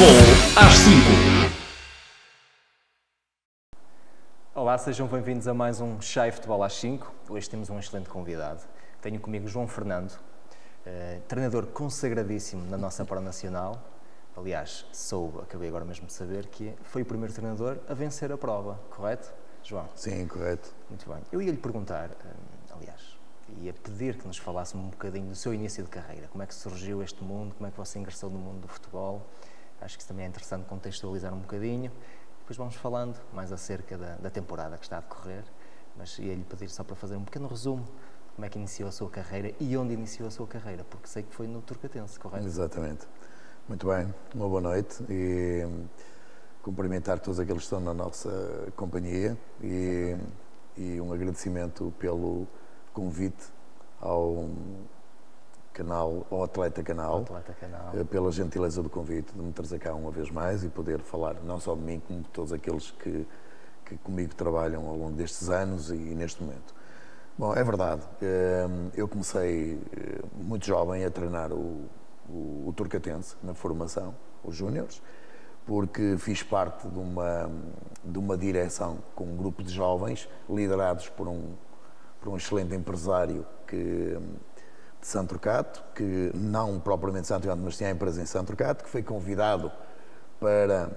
Futebol às 5. Olá, sejam bem-vindos a mais um Chai Futebol às 5. Hoje temos um excelente convidado. Tenho comigo João Fernando, treinador consagradíssimo na nossa Pro Nacional. Aliás, acabei agora mesmo de saber que foi o primeiro treinador a vencer a prova, correto, João? Sim, correto. Muito bem. Eu ia-lhe perguntar, ia pedir que nos falasse um bocadinho do seu início de carreira. Como é que surgiu este mundo? Como é que você ingressou no mundo do futebol? Acho que isso também é interessante contextualizar um bocadinho. Depois vamos falando mais acerca da temporada que está a decorrer, mas ia-lhe pedir só para fazer um pequeno resumo de como é que iniciou a sua carreira e onde iniciou a sua carreira, porque sei que foi no Turcatense, correto? Exatamente. Muito bem, uma boa noite e cumprimentar todos aqueles que estão na nossa companhia e um agradecimento pelo convite ao canal, ao Atleta Canal, pela gentileza do convite de me trazer cá uma vez mais e poder falar não só de mim, como de todos aqueles que comigo trabalham ao longo destes anos e neste momento. Bom, é verdade, eu comecei muito jovem a treinar o Turcatense na formação, os júniores, porque fiz parte de uma direção com um grupo de jovens liderados por um excelente empresário de Santo Turcato, que não propriamente Santo Turcato, mas tinha a empresa em Santo Turcato, que foi convidado para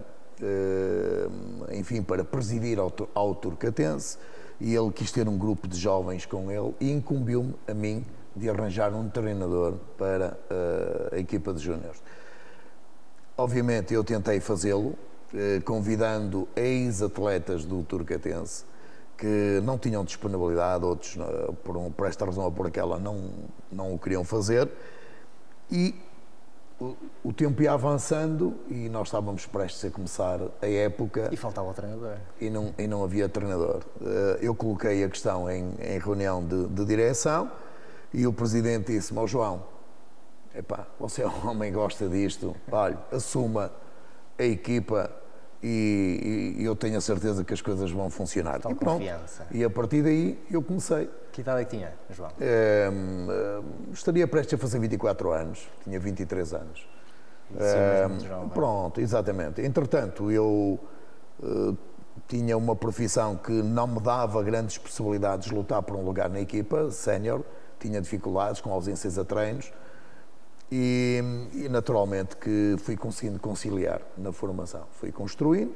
presidir ao Turcatense, e ele quis ter um grupo de jovens com ele e incumbiu-me a mim de arranjar um treinador para a equipa de júniores. Obviamente eu tentei fazê-lo, convidando ex-atletas do Turcatense que não tinham disponibilidade, outros por esta razão ou por aquela não o queriam fazer, e o tempo ia avançando e nós estávamos prestes a começar a época. E faltava o treinador. E não havia treinador. Eu coloquei a questão em reunião de direção e o presidente disse-me: "Ó João, epá, você é um homem que gosta disto, olha, assuma a equipa e eu tenho a certeza que as coisas vão funcionar." Então, e pronto. Confiança. E a partir daí eu comecei. Que idade é que tinha, João? Estaria prestes a fazer 24 anos, tinha 23 anos. Pronto, exatamente. Entretanto, eu tinha uma profissão que não me dava grandes possibilidades de lutar por um lugar na equipa sénior, tinha dificuldades com ausências a treinos e naturalmente que fui conseguindo conciliar na formação. Fui construindo,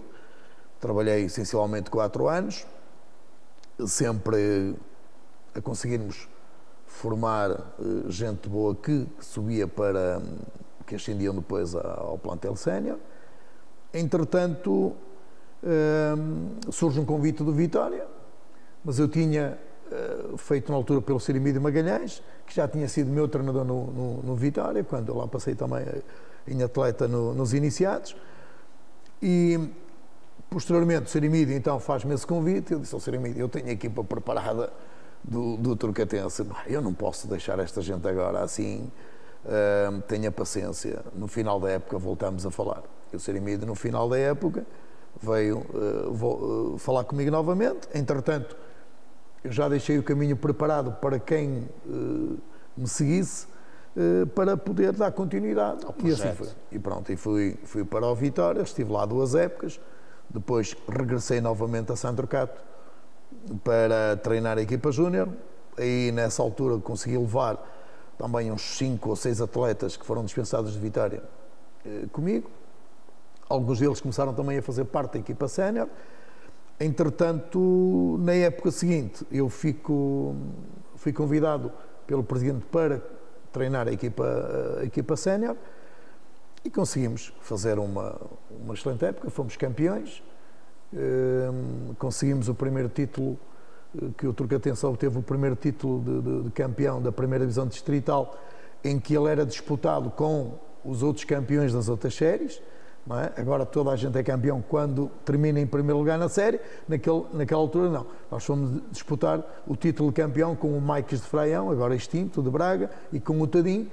trabalhei essencialmente 4 anos, sempre a conseguirmos formar gente boa que subia que ascendiam depois ao plantel sénior. Entretanto, surge um convite do Vitória, mas eu tinha feito na altura pelo Cirimídio Magalhães, que já tinha sido meu treinador no Vitória, quando eu lá passei também em atleta nos iniciados, e posteriormente o Cirimídio então faz-me esse convite. Eu disse ao Cirimídio: "Eu tenho a equipa preparada do Turcatense, eu não posso deixar esta gente agora assim, tenha paciência, no final da época voltamos a falar." E o Cirimídio no final da época veio falar comigo novamente. Entretanto, eu já deixei o caminho preparado para quem me seguisse, para poder dar continuidade. E assim foi. E pronto, e fui para o Vitória, estive lá 2 épocas, depois regressei novamente a Santo Turcato para treinar a equipa júnior. Aí nessa altura consegui levar também uns 5 ou 6 atletas que foram dispensados de Vitória comigo. Alguns deles começaram também a fazer parte da equipa sénior. Entretanto, na época seguinte, eu fui convidado pelo presidente para treinar a equipa sénior e conseguimos fazer uma excelente época. Fomos campeões, conseguimos o primeiro título, que o Turcatense obteve o primeiro título de campeão da primeira divisão distrital, em que ele era disputado com os outros campeões das outras séries. Não é? Agora toda a gente é campeão quando termina em primeiro lugar na série. Naquela altura não. Nós fomos disputar o título de campeão com o Maicas de Fraião, agora extinto, de Braga, e com o Tadim,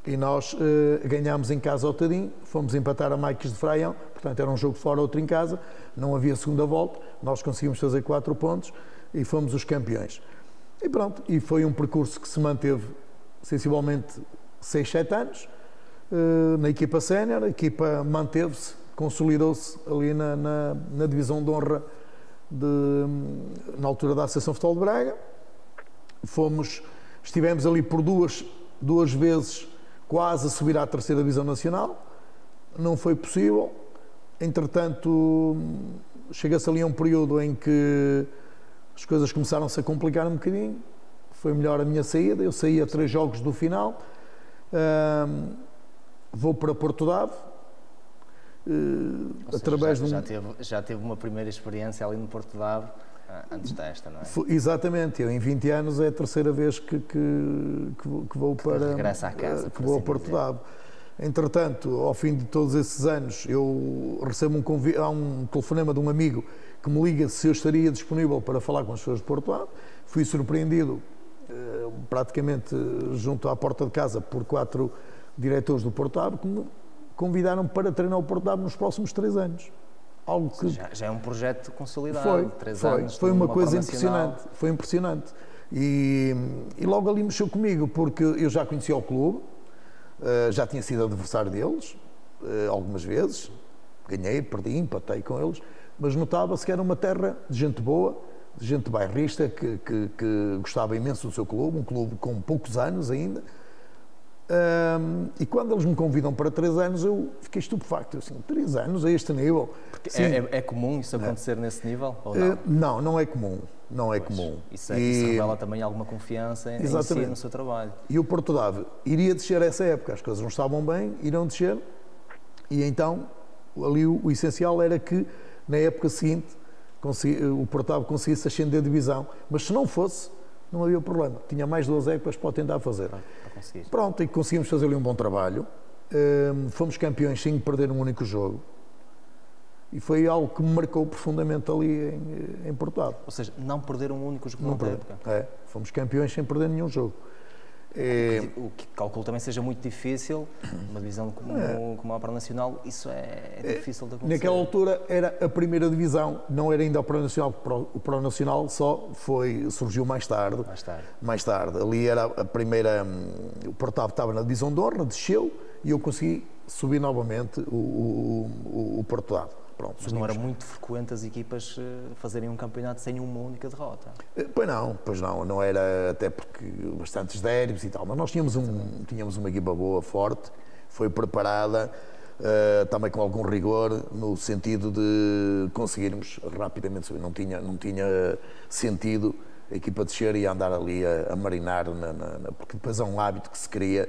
e nós ganhámos em casa ao Tadim, fomos empatar a Maicas de Fraião, portanto era um jogo fora, outro em casa, não havia segunda volta, nós conseguimos fazer 4 pontos e fomos os campeões. E pronto, e foi um percurso que se manteve sensivelmente 6, 7 anos, na equipa sénior, a equipa manteve-se, consolidou-se ali na divisão de honra na altura da Associação Futebol de Braga. Estivemos ali por duas vezes quase a subir à terceira divisão nacional, não foi possível. Entretanto, chega-se ali a um período em que as coisas começaram-se a complicar um bocadinho, foi melhor a minha saída, eu saí a 3 jogos do final, vou para Porto Dave, através já teve uma primeira experiência ali no Porto Dave, antes desta, não é? Exatamente, eu em 20 anos é a terceira vez que vou para regressa à casa, que vou a Porto Dave. Entretanto, ao fim de todos esses anos, eu recebo um telefonema de um amigo que me liga se eu estaria disponível para falar com as pessoas de Porto Dave. Fui surpreendido praticamente junto à porta de casa por 4 diretores do Porto Dave que me convidaram para treinar o Porto Dave nos próximos 3 anos. Algo que já é um projeto consolidado. Foi uma coisa impressionante. Foi impressionante. E logo ali mexeu comigo, porque eu já conhecia o clube, já tinha sido adversário deles algumas vezes, ganhei, perdi, empatei com eles, mas notava-se que era uma terra de gente boa, de gente bairrista, que gostava imenso do seu clube, um clube com poucos anos ainda. E quando eles me convidam para 3 anos, eu fiquei estupefacto. Eu, assim, 3 anos a este nível. É comum isso acontecer nesse nível? Ou não? Não é comum. Não é comum. Isso revela também alguma confiança em si, no seu trabalho. E o Porto Dave iria descer essa época, as coisas não estavam bem, iriam descer, e então ali o essencial era que na época seguinte o Porto Dave conseguisse ascender a divisão, mas se não fosse, não havia problema. Tinha mais 2 épocas para tentar fazer. Pronto, e conseguimos fazer ali um bom trabalho. Fomos campeões sem perder um único jogo. E foi algo que me marcou profundamente ali em Porto Dave. Ou seja, não perder um único jogo na época. Fomos campeões sem perder nenhum jogo. O que calculo também seja muito difícil, uma divisão como a Opera Nacional, isso é difícil de acontecer. Naquela altura era a primeira divisão, não era ainda a Opera Nacional, o Pro Nacional surgiu mais tarde. Ali era a primeira, o Porto Dave estava na divisão de honra, desceu e eu consegui subir novamente o Porto Dave. Pronto, mas não era muito frequente as equipas fazerem um campeonato sem uma única derrota? Pois não era, até porque bastantes dérbis e tal, mas nós tínhamos uma equipa boa, forte, foi preparada, também com algum rigor, no sentido de conseguirmos rapidamente subir. Não tinha sentido a equipa descer e andar ali a marinar, porque depois é um hábito que se cria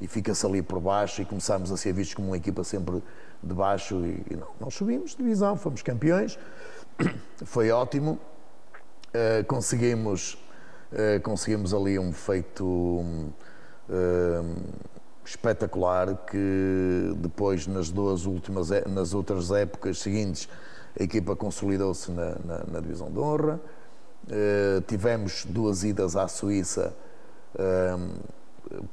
e fica-se ali por baixo e começamos a ser vistos como uma equipa sempre de baixo e não. Nós subimos de divisão, fomos campeões, foi ótimo, conseguimos ali um feito espetacular, que depois nas outras épocas seguintes a equipa consolidou-se na divisão de honra. Tivemos 2 idas à Suíça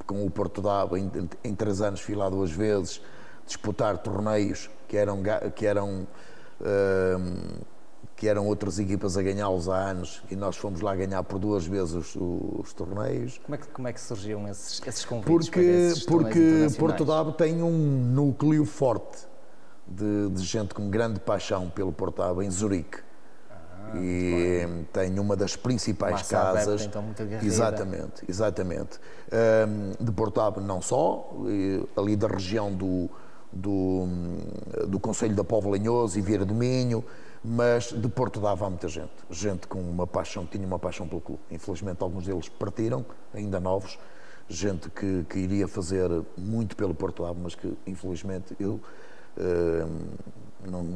com o Porto Dave, em 3 anos fui lá 2 vezes disputar torneios que eram outras equipas a ganhá-los há anos, e nós fomos lá ganhar por 2 vezes os torneios. Como é que surgiam esses convites? Porque Porto Dave tem um núcleo forte de gente com grande paixão pelo Porto Dave em Zurique. E tem uma das principais casas, então, muita exatamente, de Porto Dave, não só, ali da região do Concelho da Póvoa de Lanhoso e Vieira do Minho, mas de Porto Dave há muita gente com uma paixão, que tinha uma paixão pelo clube. Infelizmente alguns deles partiram, ainda novos, gente que iria fazer muito pelo Porto Dave, mas que infelizmente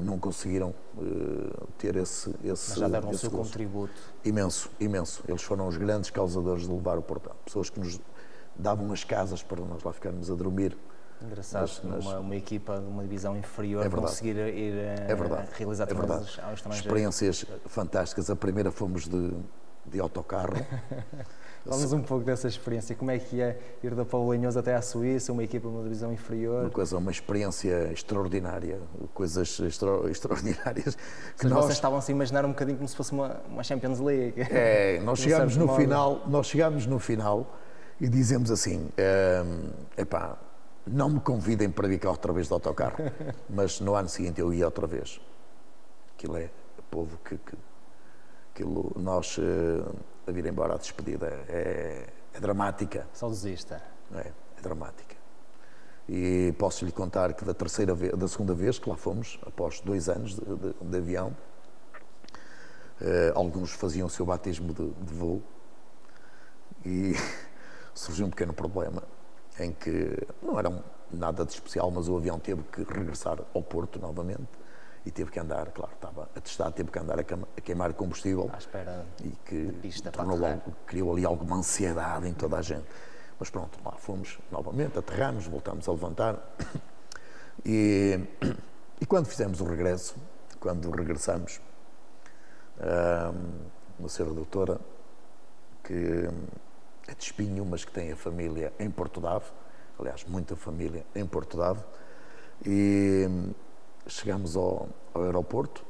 não conseguiram ter esse mas já deram o seu contributo. Imenso. Eles foram os grandes causadores de levar o Porto Dave. Pessoas que nos davam as casas para nós lá ficarmos a dormir. Engraçado, uma equipa de uma divisão inferior conseguir ir realizar torneios ao estrangeiro. Experiências fantásticas. A primeira fomos de autocarro. Falamos um pouco dessa experiência. Como é que é ir da Póvoa de Lanhoso até à Suíça, uma equipa de uma divisão inferior? Uma experiência extraordinária, coisas extraordinárias. Vocês estavam-se a imaginar um bocadinho como se fosse uma Champions League. Nós chegámos no final e dizemos assim, não me convidem para vir cá outra vez de autocarro, mas no ano seguinte eu ia outra vez. Aquilo é povo aquilo, nós a vir embora, a despedida é dramática. Saudosista. É dramática. E posso lhe contar que da segunda vez que lá fomos, após 2 anos de avião, alguns faziam o seu batismo de voo e surgiu um pequeno problema em que não era nada de especial, mas o avião teve que regressar ao Porto novamente e teve que andar, claro, estava atestado, teve que andar a queimar combustível à espera e que de pista criou ali alguma ansiedade em toda a gente. Mas pronto, lá fomos novamente, aterramos, voltamos a levantar e quando fizemos o regresso, quando regressamos, uma senhora doutora que é de Espinho, mas que tem a família em Porto Dave, aliás, muita família em Porto Dave, e chegamos ao aeroporto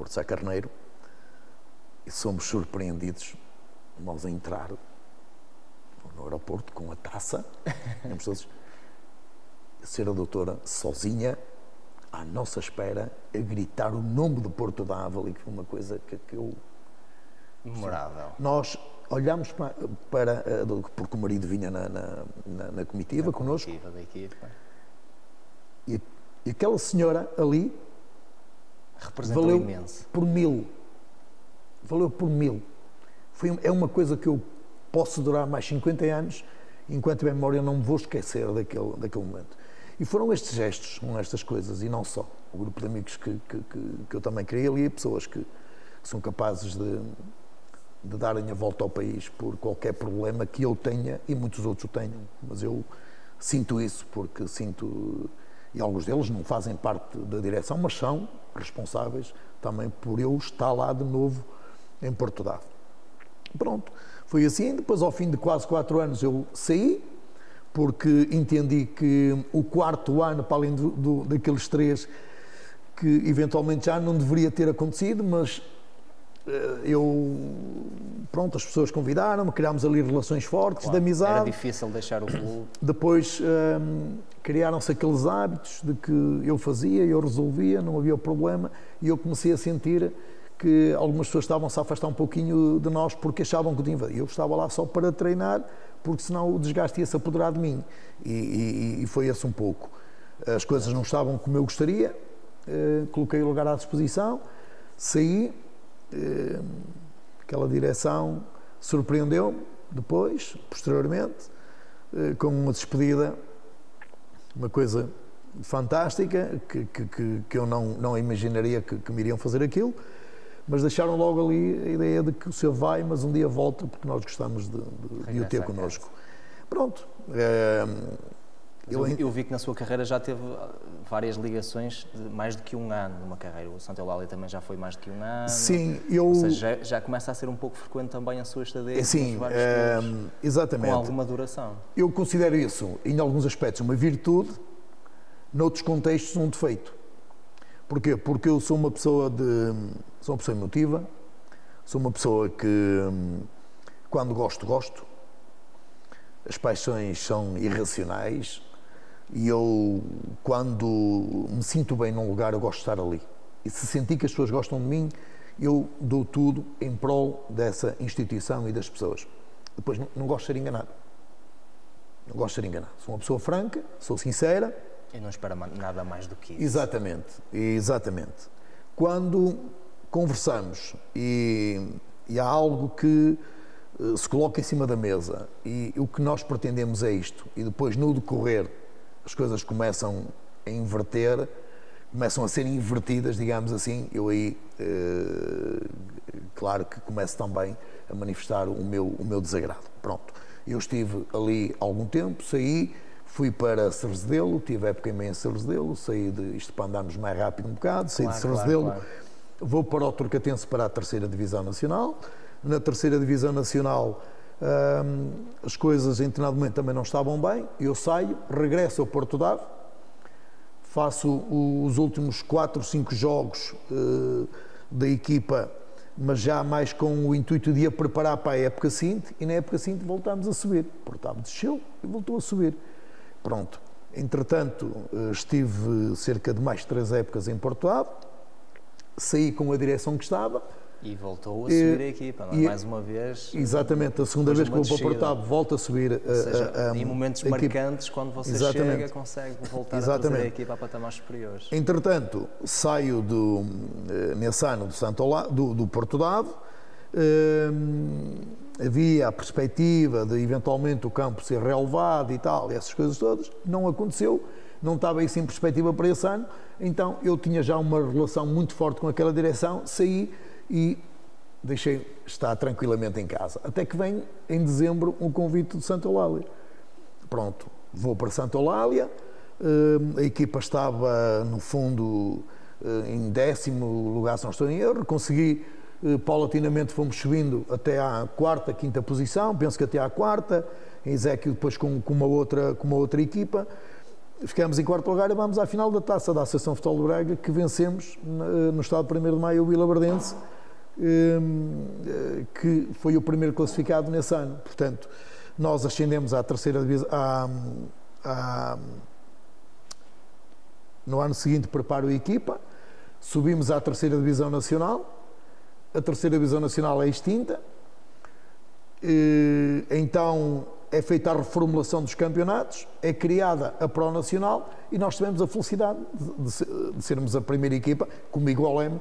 de Sá Carneiro, e somos surpreendidos, nós a entrar no aeroporto com a taça, vamos todos, a senhora doutora sozinha, à nossa espera, a gritar o nome de Porto Dave, ali, que foi uma coisa que eu... Memorável. Nós olhámos para porque o marido vinha na comitiva connosco, Da equipa. e aquela senhora ali Representou valeu imenso. por 1000. Valeu por 1000. É uma coisa que eu posso durar mais 50 anos, enquanto tiver memória, eu não me vou esquecer daquele momento. E foram estes gestos, são estas coisas, e não só. O grupo de amigos que eu também criei ali, pessoas que são capazes de darem a volta ao país por qualquer problema que eu tenha e muitos outros o tenham. Mas eu sinto isso, porque sinto, e alguns deles não fazem parte da direção, mas são responsáveis também por eu estar lá de novo em Porto Dave. Pronto, foi assim. Depois, ao fim de quase 4 anos, eu saí, porque entendi que o 4º ano, para além daqueles 3, que eventualmente já não deveria ter acontecido, mas pronto, as pessoas convidaram-me, criámos ali relações fortes, Claro, de amizade. era difícil deixar o clube. Depois criaram-se aqueles hábitos de que eu fazia, eu resolvia, não havia problema, e eu comecei a sentir que algumas pessoas estavam-se a afastar um pouquinho de nós porque achavam que eu estava lá só para treinar, porque senão o desgaste ia-se apoderar de mim. E foi esse um pouco. As coisas não estavam como eu gostaria, coloquei o lugar à disposição, saí, aquela direção surpreendeu-me depois, posteriormente, com uma despedida, uma coisa fantástica, que eu não imaginaria que me iriam fazer aquilo, mas deixaram logo ali a ideia de que o senhor vai, mas um dia volta, porque nós gostamos de o ter connosco. Pronto. Eu vi que na sua carreira já teve várias ligações de mais do que 1 ano numa carreira. O Santa Eulália também já foi mais do que 1 ano. Sim, Ou seja, já começa a ser um pouco frequente também a sua estadia. Sim, vários clubes, exatamente. com alguma duração. Eu considero isso, em alguns aspectos, uma virtude, noutros contextos, um defeito. Porquê? Porque eu sou uma pessoa emotiva, sou uma pessoa que, quando gosto. As paixões são irracionais e eu, quando me sinto bem num lugar, eu gosto de estar ali. E se sentir que as pessoas gostam de mim, eu dou tudo em prol dessa instituição e das pessoas. Depois, não gosto de ser enganado. Não gosto de ser enganado. Sou uma pessoa franca, sou sincera. E não espera nada mais do que isso. Exatamente. Quando conversamos e há algo que se coloca em cima da mesa e o que nós pretendemos é isto, e depois no decorrer as coisas começam a inverter, começam a ser invertidas, digamos assim, eu aí, claro que começo também a manifestar o meu desagrado. Pronto, eu estive ali algum tempo, saí, fui para Cerzedelo, tive época e meia em Cerzedelo, saí isto para andarmos mais rápido um bocado, saí de Cerzedelo, vou para o Torcatense para a 3ª Divisão Nacional. Na 3ª Divisão Nacional as coisas em determinado momento também não estavam bem, eu saio, regresso ao Porto Dave, faço os últimos 4 ou 5 jogos da equipa, mas já mais com o intuito de a preparar para a época seguinte, e na época seguinte voltámos a subir. O Porto Dave desceu e voltou a subir. Pronto. Entretanto, estive cerca de mais de 3 épocas em Porto Ave, saí com a direção que estava. E voltou a subir a equipa, não é? Mais uma vez. Exatamente, a segunda vez que vou para Porto Ave, volta a subir. Ou seja, em momentos marcantes, quando você chega, consegue voltar a trazer a equipa a patamares superiores. Entretanto, saio nesse ano do Porto Ave. Havia a perspectiva de eventualmente o campo ser relevado e tal, essas coisas todas. Não aconteceu, não estava isso em perspectiva para esse ano. Então eu tinha já uma relação muito forte com aquela direção, saí e deixei estar tranquilamente em casa. Até que vem, em dezembro, um convite de Santa Eulália. Pronto, vou para Santa Eulália, a equipa estava, no fundo, em 10º lugar, se não estou em erro, consegui, paulatinamente fomos subindo até à 4ª, 5ª posição, penso que até à 4ª, em Ezequiel depois com uma outra equipa. Ficamos em 4º lugar e vamos à final da taça da Associação Futebol de Braga, que vencemos no estado de 1º de Maio o Vila Verdense, que foi o primeiro classificado nesse ano. Portanto, nós ascendemos à 3ª divisão. No ano seguinte preparo a equipa, subimos à 3ª Divisão Nacional. A 3ª Divisão Nacional é extinta. Então é feita a reformulação dos campeonatos, é criada a Pro Nacional e nós tivemos a felicidade de sermos a primeira equipa, comigo ao leme,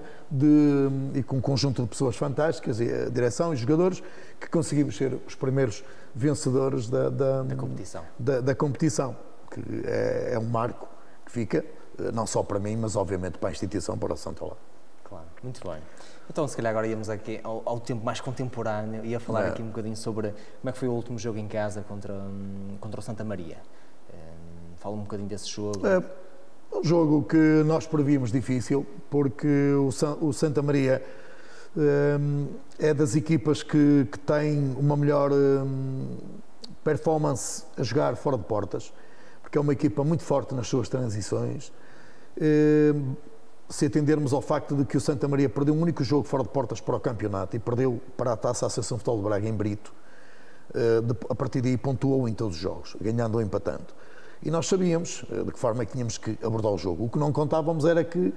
e com um conjunto de pessoas fantásticas, e a direção e os jogadores, que conseguimos ser os primeiros vencedores da competição, que é um marco que fica, não só para mim, mas obviamente para a instituição, para o Santa Eulália. Claro, muito bem. Então, se calhar agora íamos aqui ao tempo mais contemporâneo, ia falar aqui um bocadinho sobre como é que foi o último jogo em casa contra o Santa Maria. Fala um bocadinho desse jogo. É um jogo que nós prevíamos difícil, porque o Santa Maria é das equipas que tem uma melhor performance a jogar fora de portas, porque é uma equipa muito forte nas suas transições. Se atendermos ao facto de que o Santa Maria perdeu um único jogo fora de portas para o campeonato e perdeu para a taça a Associação Futebol de Braga em Brito, a partir daí pontuou em todos os jogos, ganhando ou empatando. E nós sabíamos de que forma é que tínhamos que abordar o jogo. O que não contávamos era que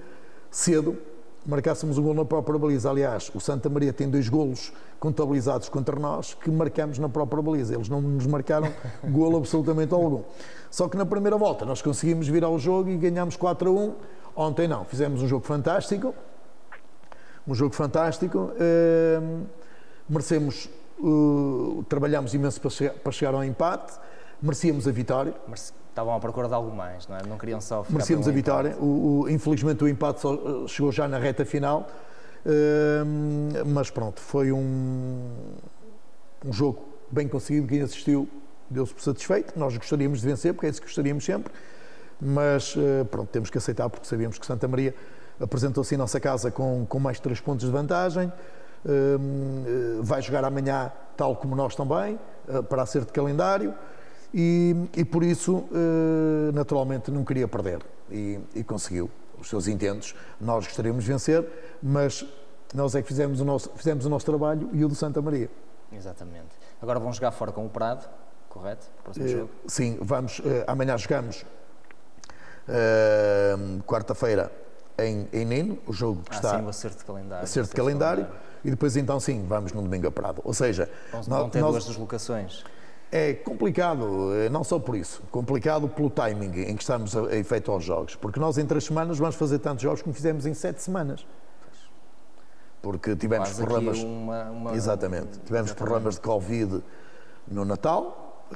cedo marcássemos um golo na própria baliza. Aliás, o Santa Maria tem 2 golos contabilizados contra nós que marcamos na própria baliza. Eles não nos marcaram golo absolutamente algum. Só que na primeira volta nós conseguimos virar o jogo e ganhámos 4-1. Ontem não, fizemos um jogo fantástico, merecemos, trabalhámos imenso para chegar ao empate, merecíamos a vitória. Estavam à procura de algo mais, não é? Não queriam só ficar. Merecíamos a vitória, infelizmente o empate só chegou já na reta final, mas pronto, foi um jogo bem conseguido, quem assistiu deu-se por satisfeito, nós gostaríamos de vencer, porque é isso que gostaríamos sempre. Mas pronto, temos que aceitar, porque sabíamos que Santa Maria apresentou-se em nossa casa com mais 3 pontos de vantagem, vai jogar amanhã tal como nós também, para acerto de calendário, e por isso naturalmente não queria perder, e conseguiu os seus intentos. Nós gostaríamos de vencer, mas nós é que fizemos o nosso trabalho e o do Santa Maria. Exatamente. Agora vão jogar fora com o Prado, correto? Próximo jogo? Sim, amanhã jogamos quarta-feira em Nino, o jogo que está sim, o acerto de calendário, e depois então sim, vamos no domingo a Prado. Ou seja, vão ter 2 deslocações. É complicado, não só por isso, complicado pelo timing em que estamos a efetuar os jogos, porque nós em 3 semanas vamos fazer tantos jogos como fizemos em 7 semanas. Porque tivemos problemas. Exatamente, tivemos problemas de Covid no Natal,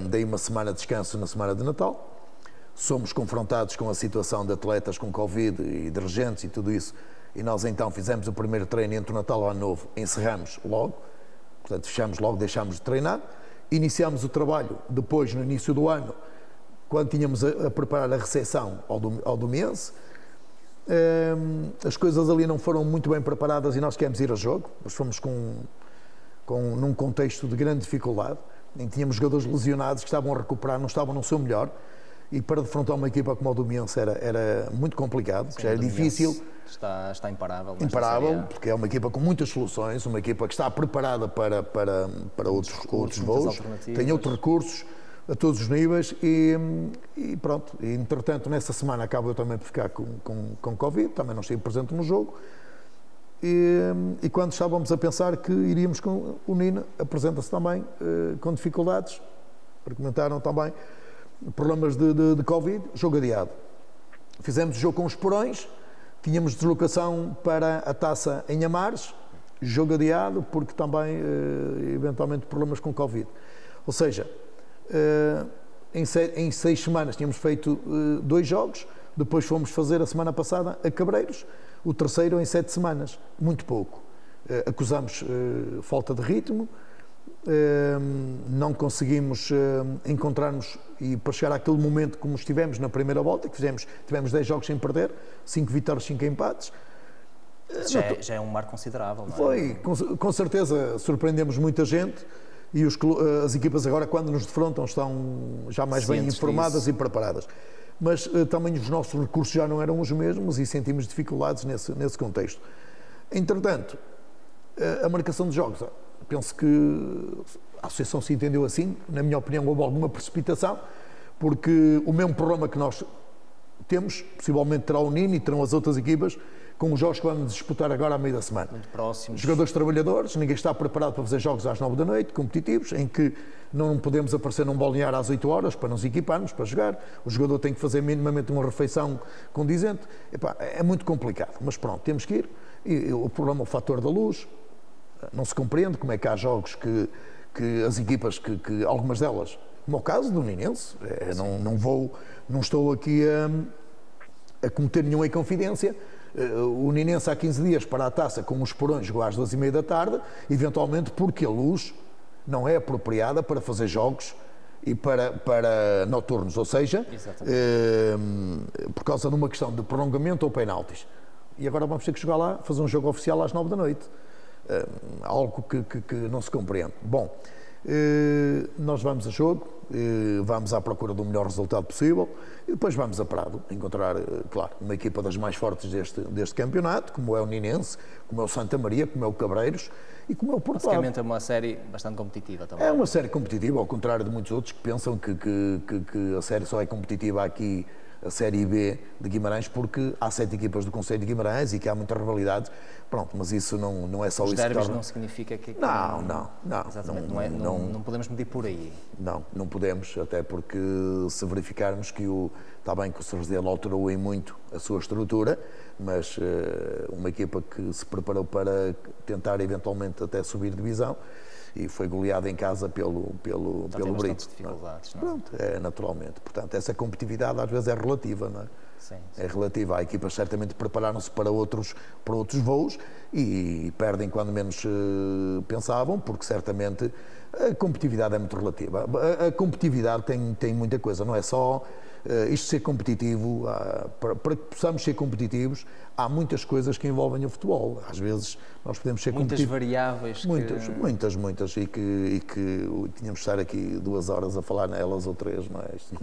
dei uma semana de descanso na semana de Natal. Somos confrontados com a situação de atletas com Covid e de regentes e tudo isso, e nós então fizemos o primeiro treino entre o Natal e o Ano Novo, encerramos logo, portanto fechamos logo, deixámos de treinar, iniciámos o trabalho depois no início do ano, quando tínhamos a preparar a recepção ao domiense. As coisas ali não foram muito bem preparadas e nós queremos ir a jogo, mas fomos num contexto de grande dificuldade, em que tínhamos jogadores lesionados que estavam a recuperar, não estavam no seu melhor. E para defrontar uma equipa como o Domiense era muito complicado, já era difícil. Está imparável. Imparável, porque é uma equipa com muitas soluções, uma equipa que está preparada para outros voos, tem outros recursos. a todos os níveis e pronto. E, entretanto, nessa semana acabo eu também por ficar com Covid, também não estive presente no jogo. E quando estávamos a pensar que iríamos com o Nino, apresenta-se também com dificuldades, comentaram também problemas de Covid, jogo adiado. Fizemos o jogo com os Porões, tínhamos deslocação para a Taça em Amares, jogo adiado porque também eventualmente problemas com Covid. Ou seja, em 6 semanas tínhamos feito 2 jogos, depois fomos fazer a semana passada a Cabreiros, o terceiro em 7 semanas, muito pouco. Acusamos falta de ritmo, não conseguimos encontrar-nos e para chegar àquele momento como estivemos na primeira volta, que tivemos 10 jogos sem perder, 5 vitórias, 5 empates. Já é um marco considerável, não é? Foi, com certeza surpreendemos muita gente e as equipas agora quando nos defrontam estão já mais bem informadas e preparadas. Mas também os nossos recursos já não eram os mesmos e sentimos dificuldades nesse contexto. Entretanto, a marcação de jogos, penso que a Associação se entendeu assim, na minha opinião houve alguma precipitação, porque o mesmo problema que nós temos, possivelmente terá o Nino e terão as outras equipas, com os jogos que vamos disputar agora à meio da semana. Muito próximos. Jogadores trabalhadores, ninguém está preparado para fazer jogos às 9 da noite, competitivos, em que não podemos aparecer num balneário às 8 horas para nos equiparmos, para jogar. O jogador tem que fazer minimamente uma refeição condizente. Epá, é muito complicado, mas pronto, temos que ir. E o problema, o fator da luz, não se compreende como é que há jogos que as equipas, que algumas delas, como é o caso do Ninense, não estou aqui a cometer nenhuma inconfidência. O Ninense há 15 dias para a Taça com os Porões jogou às 2h30 da tarde, eventualmente porque a luz não é apropriada para fazer jogos e para noturnos, ou seja, por causa de uma questão de prolongamento ou penaltis. E agora vamos ter que jogar lá, fazer um jogo oficial às 9 da noite. Algo que não se compreende. Bom, nós vamos a jogo, vamos à procura do melhor resultado possível e depois vamos a Prado encontrar, claro, uma equipa das mais fortes deste campeonato, como é o Ninense, como é o Santa Maria, como é o Cabreiros e como é o Porto Ave. Basicamente é uma série bastante competitiva também. É uma série competitiva, ao contrário de muitos outros que pensam que a série só é competitiva aqui, a Série B de Guimarães, porque há 7 equipas do Concelho de Guimarães e que há muitas rivalidades. Pronto, mas isso não é só isso que torna... Os derbys não significa que... Não. Exatamente, não podemos medir por aí. Não podemos, até porque se verificarmos que está bem que o Cervezeiro alterou em muito a sua estrutura, mas uma equipa que se preparou para tentar eventualmente até subir divisão, e foi goleada em casa pelo Brito. Dificuldades, não é? Pronto, naturalmente. Portanto, essa competitividade às vezes é relativa, não é? Sim. É relativa. Há equipas certamente prepararam-se para outros voos e perdem quando menos pensavam, porque certamente a competitividade é muito relativa. A competitividade tem muita coisa, não é só isto ser competitivo. Para que possamos ser competitivos, há muitas coisas que envolvem o futebol. Às vezes nós podemos ser competitivos. Muitas variáveis. Muitas. E que tínhamos de estar aqui 2 horas a falar nelas ou 3, não é? Isto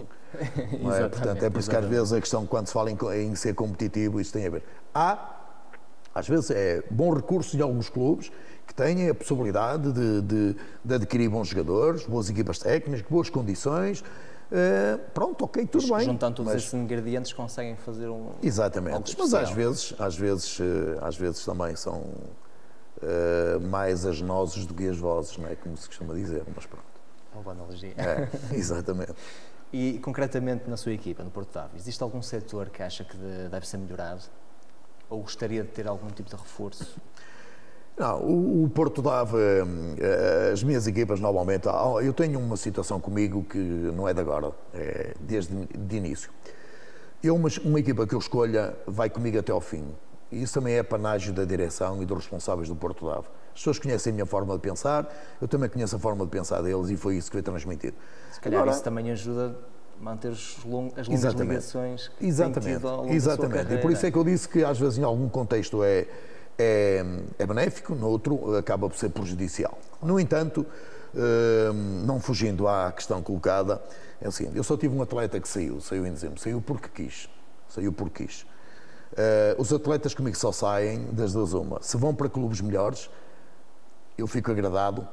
não é? Portanto, é por isso que às vezes a questão, quando se fala em ser competitivo, isso tem a ver. Às vezes, é bom recurso de alguns clubes que têm a possibilidade de adquirir bons jogadores, boas equipas técnicas, boas condições. Pronto, ok, tudo bem. Juntando todos esses ingredientes conseguem fazer Exatamente, mas às vezes também são mais as nozes do que as vozes, não é? Como se costuma dizer, mas pronto. Uma boa analogia. Exatamente. E concretamente na sua equipa, no Porto Ave, existe algum setor que acha que deve ser melhorado? Ou gostaria de ter algum tipo de reforço? Não, o Porto Ave, as minhas equipas normalmente, eu tenho uma situação comigo que não é de agora, é desde de início. Uma equipa que eu escolha vai comigo até ao fim. E isso também é panágio da direção e dos responsáveis do Porto Ave. As pessoas conhecem a minha forma de pensar, eu também conheço a forma de pensar deles e foi isso que foi transmitido. Se calhar isso também ajuda a manter as longas ligações que têm tido ao longo da sua carreira. E por isso é que eu disse que às vezes em algum contexto é benéfico, no outro acaba por ser prejudicial. No entanto, não fugindo à questão colocada, é o seguinte, eu só tive um atleta que saiu em dezembro, saiu porque quis. Os atletas comigo só saem das duas uma. Se vão para clubes melhores, eu fico agradado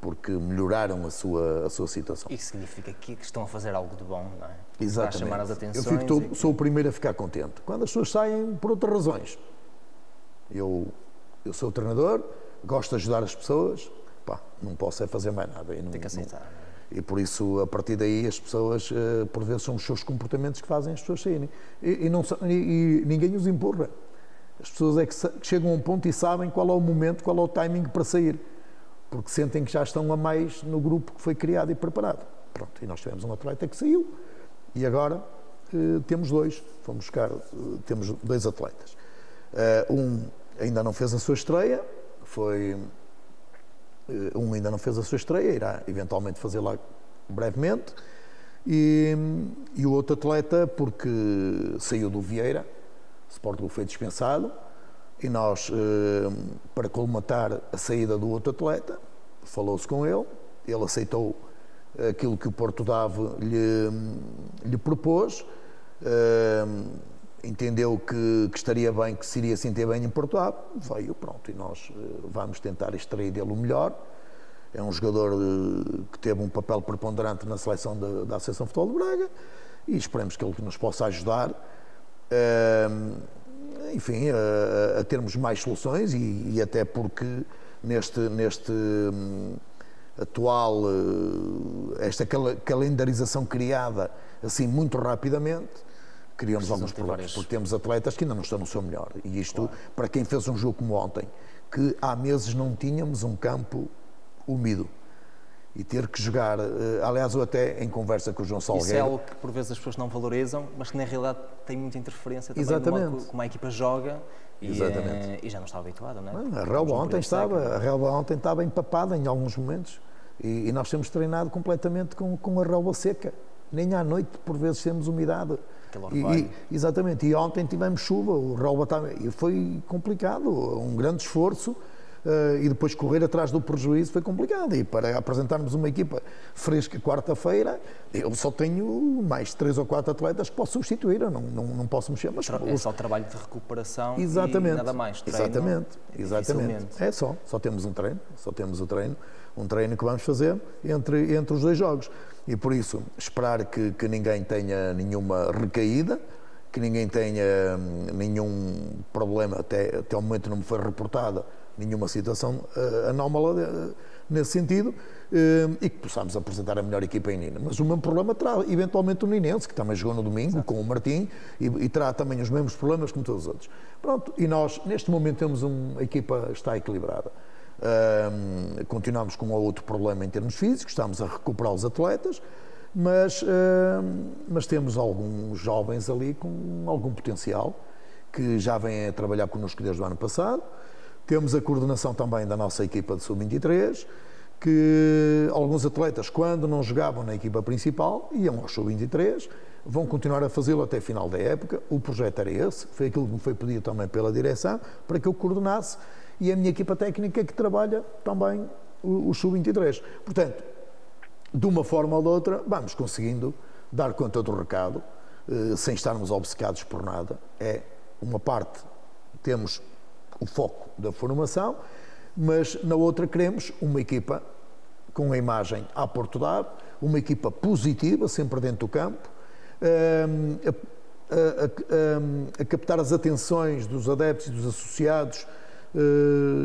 porque melhoraram a sua situação. Isso significa que estão a fazer algo de bom, não é? Exatamente. Para chamar as atenções. Sou o primeiro a ficar contente. Quando as pessoas saem por outras razões. Eu sou o treinador, gosto de ajudar as pessoas, não posso é fazer mais nada. Tem que aceitar. E por isso, a partir daí, as pessoas, por vezes, são os seus comportamentos que fazem as pessoas saírem. E ninguém os empurra. As pessoas é que chegam a um ponto e sabem qual é o momento, qual é o timing para sair. Porque sentem que já estão a mais no grupo que foi criado e preparado. Pronto, e nós tivemos um atleta que saiu e agora temos dois. Temos dois atletas. Um ainda não fez a sua estreia, irá eventualmente fazê-la brevemente, e o outro atleta, porque saiu do Vieira, o Sport Clube foi dispensado, e nós, para colmatar a saída do outro atleta, falou-se com ele aceitou aquilo que o Porto Dave lhe propôs, entendeu que estaria bem, que se iria sentir bem em Porto Dave, veio, pronto, e nós vamos tentar extrair dele o melhor. É um jogador que teve um papel preponderante na seleção da Associação de Futebol de Braga e esperemos que ele nos possa ajudar, enfim, a termos mais soluções e até porque neste atual, esta calendarização criada assim muito rapidamente, criamos alguns problemas, porque temos atletas que ainda não estão no seu melhor. E isto, para quem fez um jogo como ontem, que há meses não tínhamos um campo úmido e ter que jogar, aliás, eu até em conversa com o João Salgueiro... Isso é algo que por vezes as pessoas não valorizam, mas que na realidade tem muita interferência também como a equipa joga e já não está habituada, não é? A relva ontem estava empapada em alguns momentos e nós temos treinado completamente com a relva seca. Nem à noite, por vezes, temos umidade. Exatamente, e ontem tivemos chuva, e foi complicado, um grande esforço, e depois correr atrás do prejuízo foi complicado. E para apresentarmos uma equipa fresca quarta-feira, eu só tenho mais 3 ou 4 atletas que posso substituir, eu não posso mexer. Mas é só trabalho de recuperação e nada mais. Treino, exatamente. É só temos um treino, um treino que vamos fazer entre os dois jogos. E por isso, esperar que ninguém tenha nenhuma recaída, que ninguém tenha nenhum problema, até o momento não me foi reportada nenhuma situação anómala nesse sentido, e que possamos apresentar a melhor equipa em Nina. Mas o mesmo problema terá eventualmente o Ninense, que também jogou no domingo, com o Martim, e terá também os mesmos problemas como todos os outros. Pronto, e nós neste momento temos a equipa está equilibrada. Continuamos com outro problema em termos físicos, estamos a recuperar os atletas, mas temos alguns jovens ali com algum potencial, que já vêm a trabalhar connosco desde o ano passado. Temos a coordenação também da nossa equipa de Sub-23, que alguns atletas, quando não jogavam na equipa principal, iam ao Sub-23, vão continuar a fazê-lo até final da época. O projeto era esse, foi aquilo que me foi pedido também pela direção, para que eu coordenasse, e a minha equipa técnica que trabalha também o Sub-23. Portanto, de uma forma ou de outra, vamos conseguindo dar conta do recado, sem estarmos obcecados por nada. É uma parte, temos o foco da formação, mas na outra queremos uma equipa com a imagem à Porto Dave, uma equipa positiva, sempre dentro do campo, a captar as atenções dos adeptos e dos associados,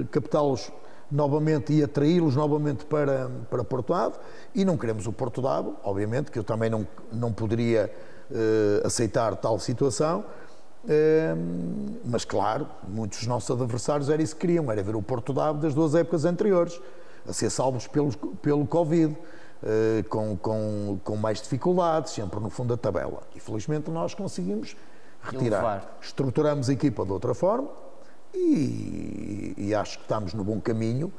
captá-los novamente e atraí-los novamente para Porto Dave, e não queremos o Porto Dave, obviamente, que eu também não poderia aceitar tal situação, mas claro, muitos dos nossos adversários era isso que queriam, era ver o Porto Dave das 2 épocas anteriores, a ser salvos pelo Covid, com mais dificuldades, sempre no fundo da tabela. E felizmente nós conseguimos retirar, estruturamos a equipa de outra forma, e acho que estamos no bom caminho.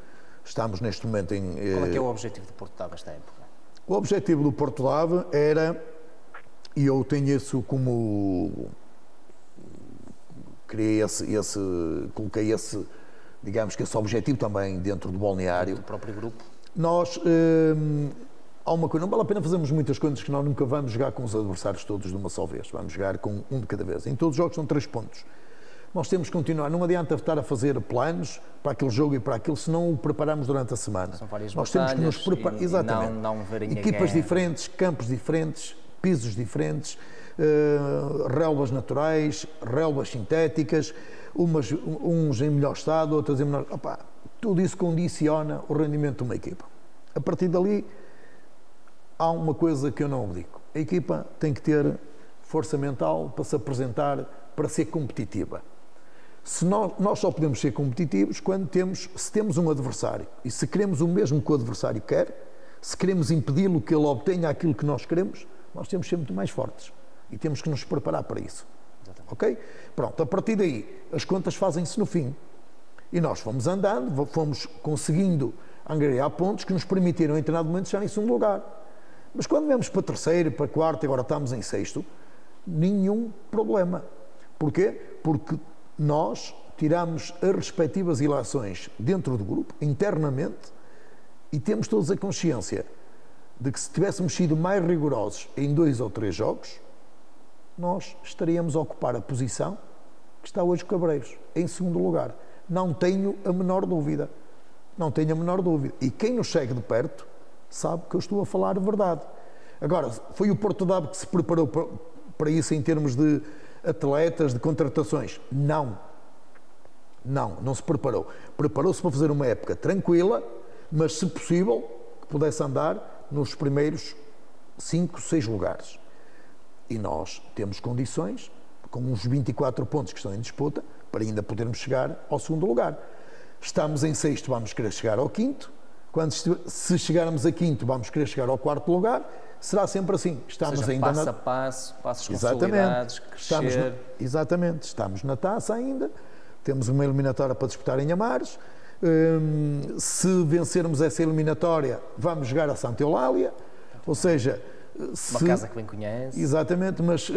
Estamos neste momento em... Qual é que é o objetivo do Porto Dave nesta época? O objetivo do Porto Dave era, e eu tenho isso como... coloquei esse, digamos que esse objetivo também dentro do balneário. Do próprio grupo? Nós, há uma coisa, não vale a pena fazermos muitas coisas que nós nunca vamos jogar com os adversários todos de uma só vez, vamos jogar com um de cada vez. Em todos os jogos são 3 pontos. Nós temos que continuar, não adianta estar a fazer planos para aquele jogo e para aquilo se não o preparamos durante a semana. São várias Nós temos que nos preparar, exatamente. Não verem equipas diferentes, campos diferentes, pisos diferentes, relvas naturais, relvas sintéticas, uns em melhor estado, outras em menor. Opa, tudo isso condiciona o rendimento de uma equipa. A partir dali, há uma coisa que eu não abdico. A equipa tem que ter força mental para se apresentar, para ser competitiva. Se nós só podemos ser competitivos se temos um adversário e se queremos o mesmo que o adversário quer, se queremos impedi-lo que ele obtenha aquilo que nós queremos, nós temos que ser muito mais fortes e temos que nos preparar para isso. Exatamente. Ok? Pronto, a partir daí, as contas fazem-se no fim. E nós fomos andando, fomos conseguindo angariar pontos que nos permitiram, em determinado momento, estar em segundo lugar. Mas quando vemos para terceiro, para quarto, agora estamos em sexto, nenhum problema. Porquê? Porque nós tiramos as respectivas ilações dentro do grupo, internamente, e temos todos a consciência de que se tivéssemos sido mais rigorosos em 2 ou 3 jogos, nós estaríamos a ocupar a posição que está hoje o Cabreiros, em segundo lugar. Não tenho a menor dúvida. Não tenho a menor dúvida. E quem nos segue de perto sabe que eu estou a falar a verdade. Agora, foi o Porto de Abe que se preparou para isso em termos de atletas, de contratações? Não. Não se preparou. Preparou-se para fazer uma época tranquila, mas, se possível, que pudesse andar nos primeiros 5, 6 lugares. E nós temos condições, com uns 24 pontos que estão em disputa, para ainda podermos chegar ao segundo lugar. Estamos em sexto, vamos querer chegar ao quinto. Se chegarmos a quinto, vamos querer chegar ao quarto lugar. Será sempre assim. Estamos ainda passo a passo, passos consolidados, crescer. Exatamente. Estamos na taça ainda. Temos uma eliminatória para disputar em Amares. Se vencermos essa eliminatória, vamos jogar a Santa Eulália. Ou seja... Uma casa que bem conhece. Exatamente, mas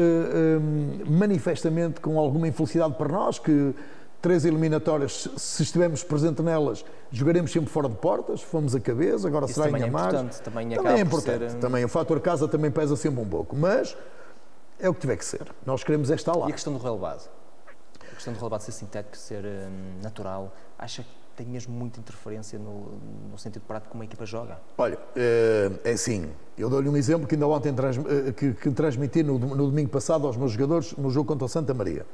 manifestamente com alguma infelicidade para nós, que 3 eliminatórias, se estivermos presentes nelas, jogaremos sempre fora de portas, fomos a cabeça, agora isso será em Amares. Também é importante. Também o fator casa também pesa sempre um pouco, mas é o que tiver que ser. Nós queremos estar lá. E a questão do relevado? A questão do relevado ser sintético, ser natural, acha que tem mesmo muita interferência no sentido prático como a equipa joga? Olha, é assim, eu dou-lhe um exemplo que ainda ontem que transmiti no domingo passado aos meus jogadores no jogo contra o Santa Maria.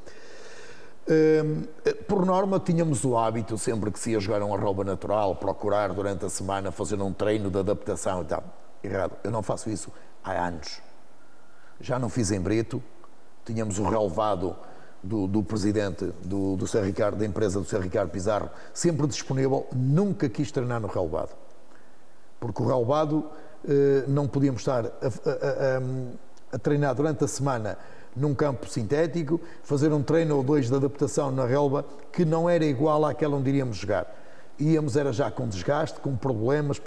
Por norma, tínhamos o hábito, sempre que se ia jogar uma relva natural, procurar durante a semana fazer um treino de adaptação e tal. Errado, eu não faço isso há anos. Já não fiz em Brito, tínhamos o relevado do presidente do Sr. Ricardo, da empresa do Sr. Ricardo Pizarro, sempre disponível, nunca quis treinar no relevado. Porque o relevado não podíamos estar a treinar durante a semana num campo sintético, fazer um treino ou 2 de adaptação na relva que não era igual àquela onde iríamos jogar. Íamos era já com desgaste, com problemas,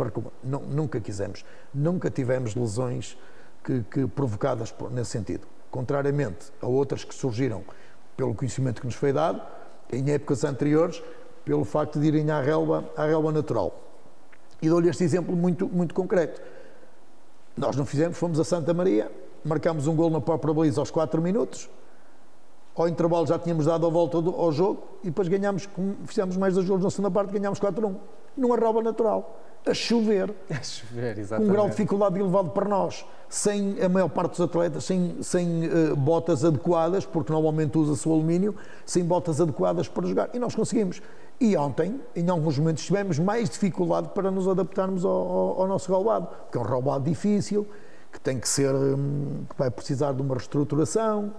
nunca quisemos. Nunca tivemos lesões que provocadas nesse sentido. Contrariamente a outras que surgiram pelo conhecimento que nos foi dado, em épocas anteriores, pelo facto de irem à relva natural. E dou-lhe este exemplo muito, muito concreto. Nós não fizemos, fomos a Santa Maria, marcámos um golo na própria baliza aos 4 minutos, ao intervalo já tínhamos dado a volta ao jogo e depois ganhámos, fizemos mais 2 golos na segunda parte, ganhámos 4-1, numa relva natural. A chover, exatamente. Com um grau de dificuldade elevado para nós, sem a maior parte dos atletas, sem botas adequadas, porque normalmente usa-se o alumínio, sem botas adequadas para jogar. E nós conseguimos. E ontem, em alguns momentos, tivemos mais dificuldade para nos adaptarmos ao nosso relvado, porque é um relvado difícil, que tem que ser, que vai precisar de uma reestruturação,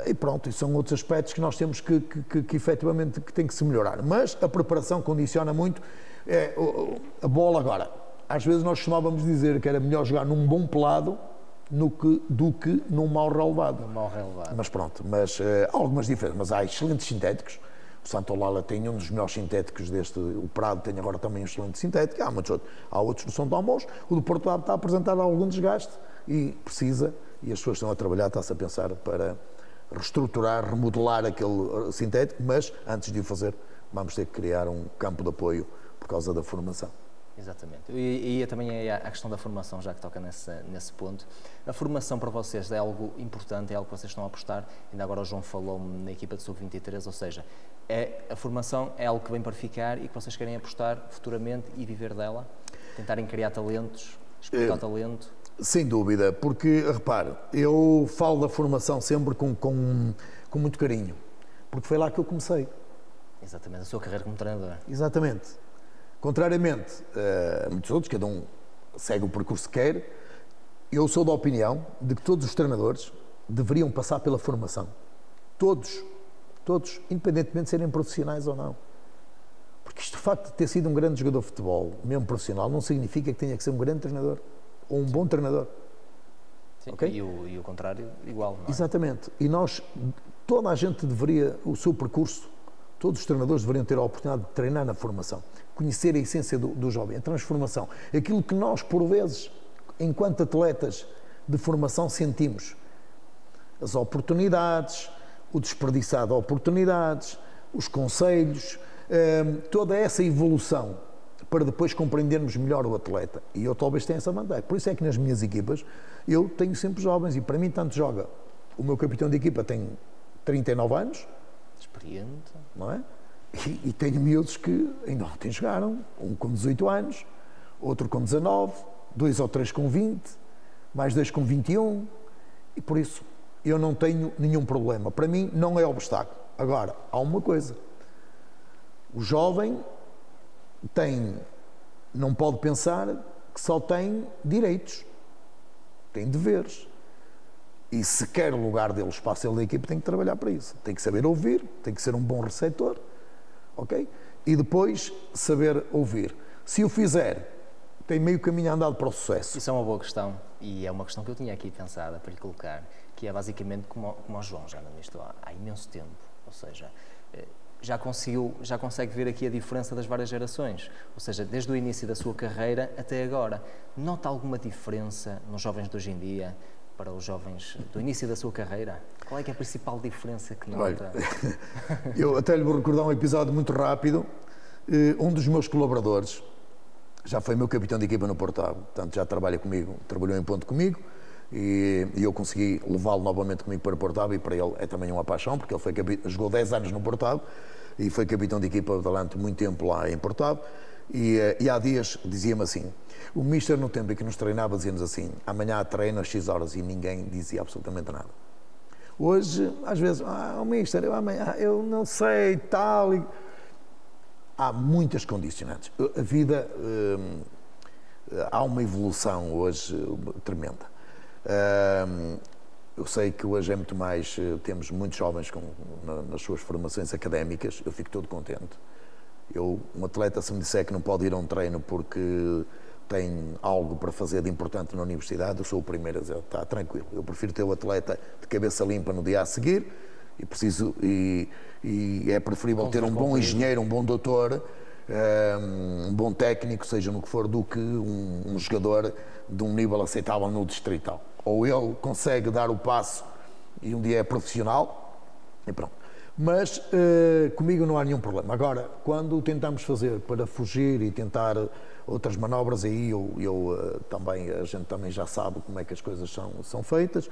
e pronto, e são outros aspectos que nós temos que efetivamente que tem que se melhorar. Mas a preparação condiciona muito. A bola agora, às vezes nós costumávamos dizer que era melhor jogar num bom pelado do que num mau relevado. Mas pronto, há algumas diferenças, mas há excelentes sintéticos. O Santa Eulália tem um dos melhores sintéticos o Prado tem agora também um excelente sintético, há outros que não são tão bons. O do Porto está a apresentar algum desgaste e precisa, e as pessoas estão a trabalhar, está-se a pensar para reestruturar, remodelar aquele sintético, mas antes de o fazer vamos ter que criar um campo de apoio por causa da formação. Exatamente. E também é a questão da formação, já que toca nesse ponto. A formação para vocês é algo importante, é algo que vocês estão a apostar. Ainda agora o João falou-me na equipa de sub-23, ou seja, a formação é algo que vem para ficar e que vocês querem apostar futuramente e viver dela? Tentarem criar talentos, explotar talento? Sem dúvida, porque, repare, eu falo da formação sempre com muito carinho, porque foi lá que eu comecei. Exatamente, a sua carreira como treinador. Exatamente. Contrariamente a muitos outros, cada um segue o percurso que quer, eu sou da opinião de que todos os treinadores deveriam passar pela formação. Todos, independentemente de serem profissionais ou não. Porque isto, o facto de ter sido um grande jogador de futebol, mesmo profissional, não significa que tenha que ser um grande treinador ou um bom treinador. Sim, okay? e o contrário, igual, não é? Exatamente. E toda a gente deveria, o seu percurso, todos os treinadores deveriam ter a oportunidade de treinar na formação, conhecer a essência do jovem, a transformação, aquilo que nós, por vezes, enquanto atletas de formação, sentimos. As oportunidades, o desperdiçar de oportunidades, os conselhos, toda essa evolução para depois compreendermos melhor o atleta. E eu talvez tenha essa vantagem. Por isso é que nas minhas equipas eu tenho sempre jovens e para mim tanto joga. O meu capitão de equipa tem 39 anos. Experiente. Não é? E tenho miúdos que ainda ontem jogaram, um com 18 anos, outro com 19, 2 ou 3 com 20, mais 2 com 21, e por isso eu não tenho nenhum problema. Para mim não é obstáculo. Agora, há uma coisa, o jovem não pode pensar que só tem direitos, tem deveres. E se quer o lugar dele, o espaço dele da equipe, tem que trabalhar para isso. Tem que saber ouvir, tem que ser um bom receptor, ok? E depois saber ouvir. Se o fizer, tem meio caminho andado para o sucesso. Isso é uma boa questão e é uma questão que eu tinha aqui pensada para lhe colocar, que é basicamente como o João já anda nisto há imenso tempo, ou seja, já consegue ver aqui a diferença das várias gerações, ou seja, desde o início da sua carreira até agora. Nota alguma diferença nos jovens de hoje em dia para os jovens do início da sua carreira? Qual é que é a principal diferença que nota? Olha, eu até lhe vou recordar um episódio muito rápido. Um dos meus colaboradores já foi meu capitão de equipa no Portavo, portanto já trabalha comigo, trabalhou em ponto comigo e eu consegui levá-lo novamente comigo para o Portavo e para ele é também uma paixão, porque ele jogou 10 anos no Portavo e foi capitão de equipa durante muito tempo lá em Portavo e há dias dizia-me assim, o mister no tempo em que nos treinava dizia-nos assim, amanhã treino às X horas e ninguém dizia absolutamente nada. Hoje, às vezes, o mister, eu não sei, tal... Há muitas condicionantes. A vida, há uma evolução hoje tremenda. Eu sei que hoje é muito mais, temos muitos jovens nas suas formações académicas, eu fico todo contente. Um atleta, se me disser que não pode ir a um treino porque tem algo para fazer de importante na universidade, eu sou o primeiro a dizer, está tranquilo. Eu prefiro ter o atleta de cabeça limpa no dia a seguir e é preferível ter um bom engenheiro, um bom doutor, um bom técnico, seja no que for, do que um jogador de um nível aceitável no distrital. Ou ele consegue dar o passo e um dia é profissional e pronto. Mas comigo não há nenhum problema. Agora, quando tentamos fazer para fugir e tentar outras manobras, aí a gente também já sabe como é que as coisas são feitas,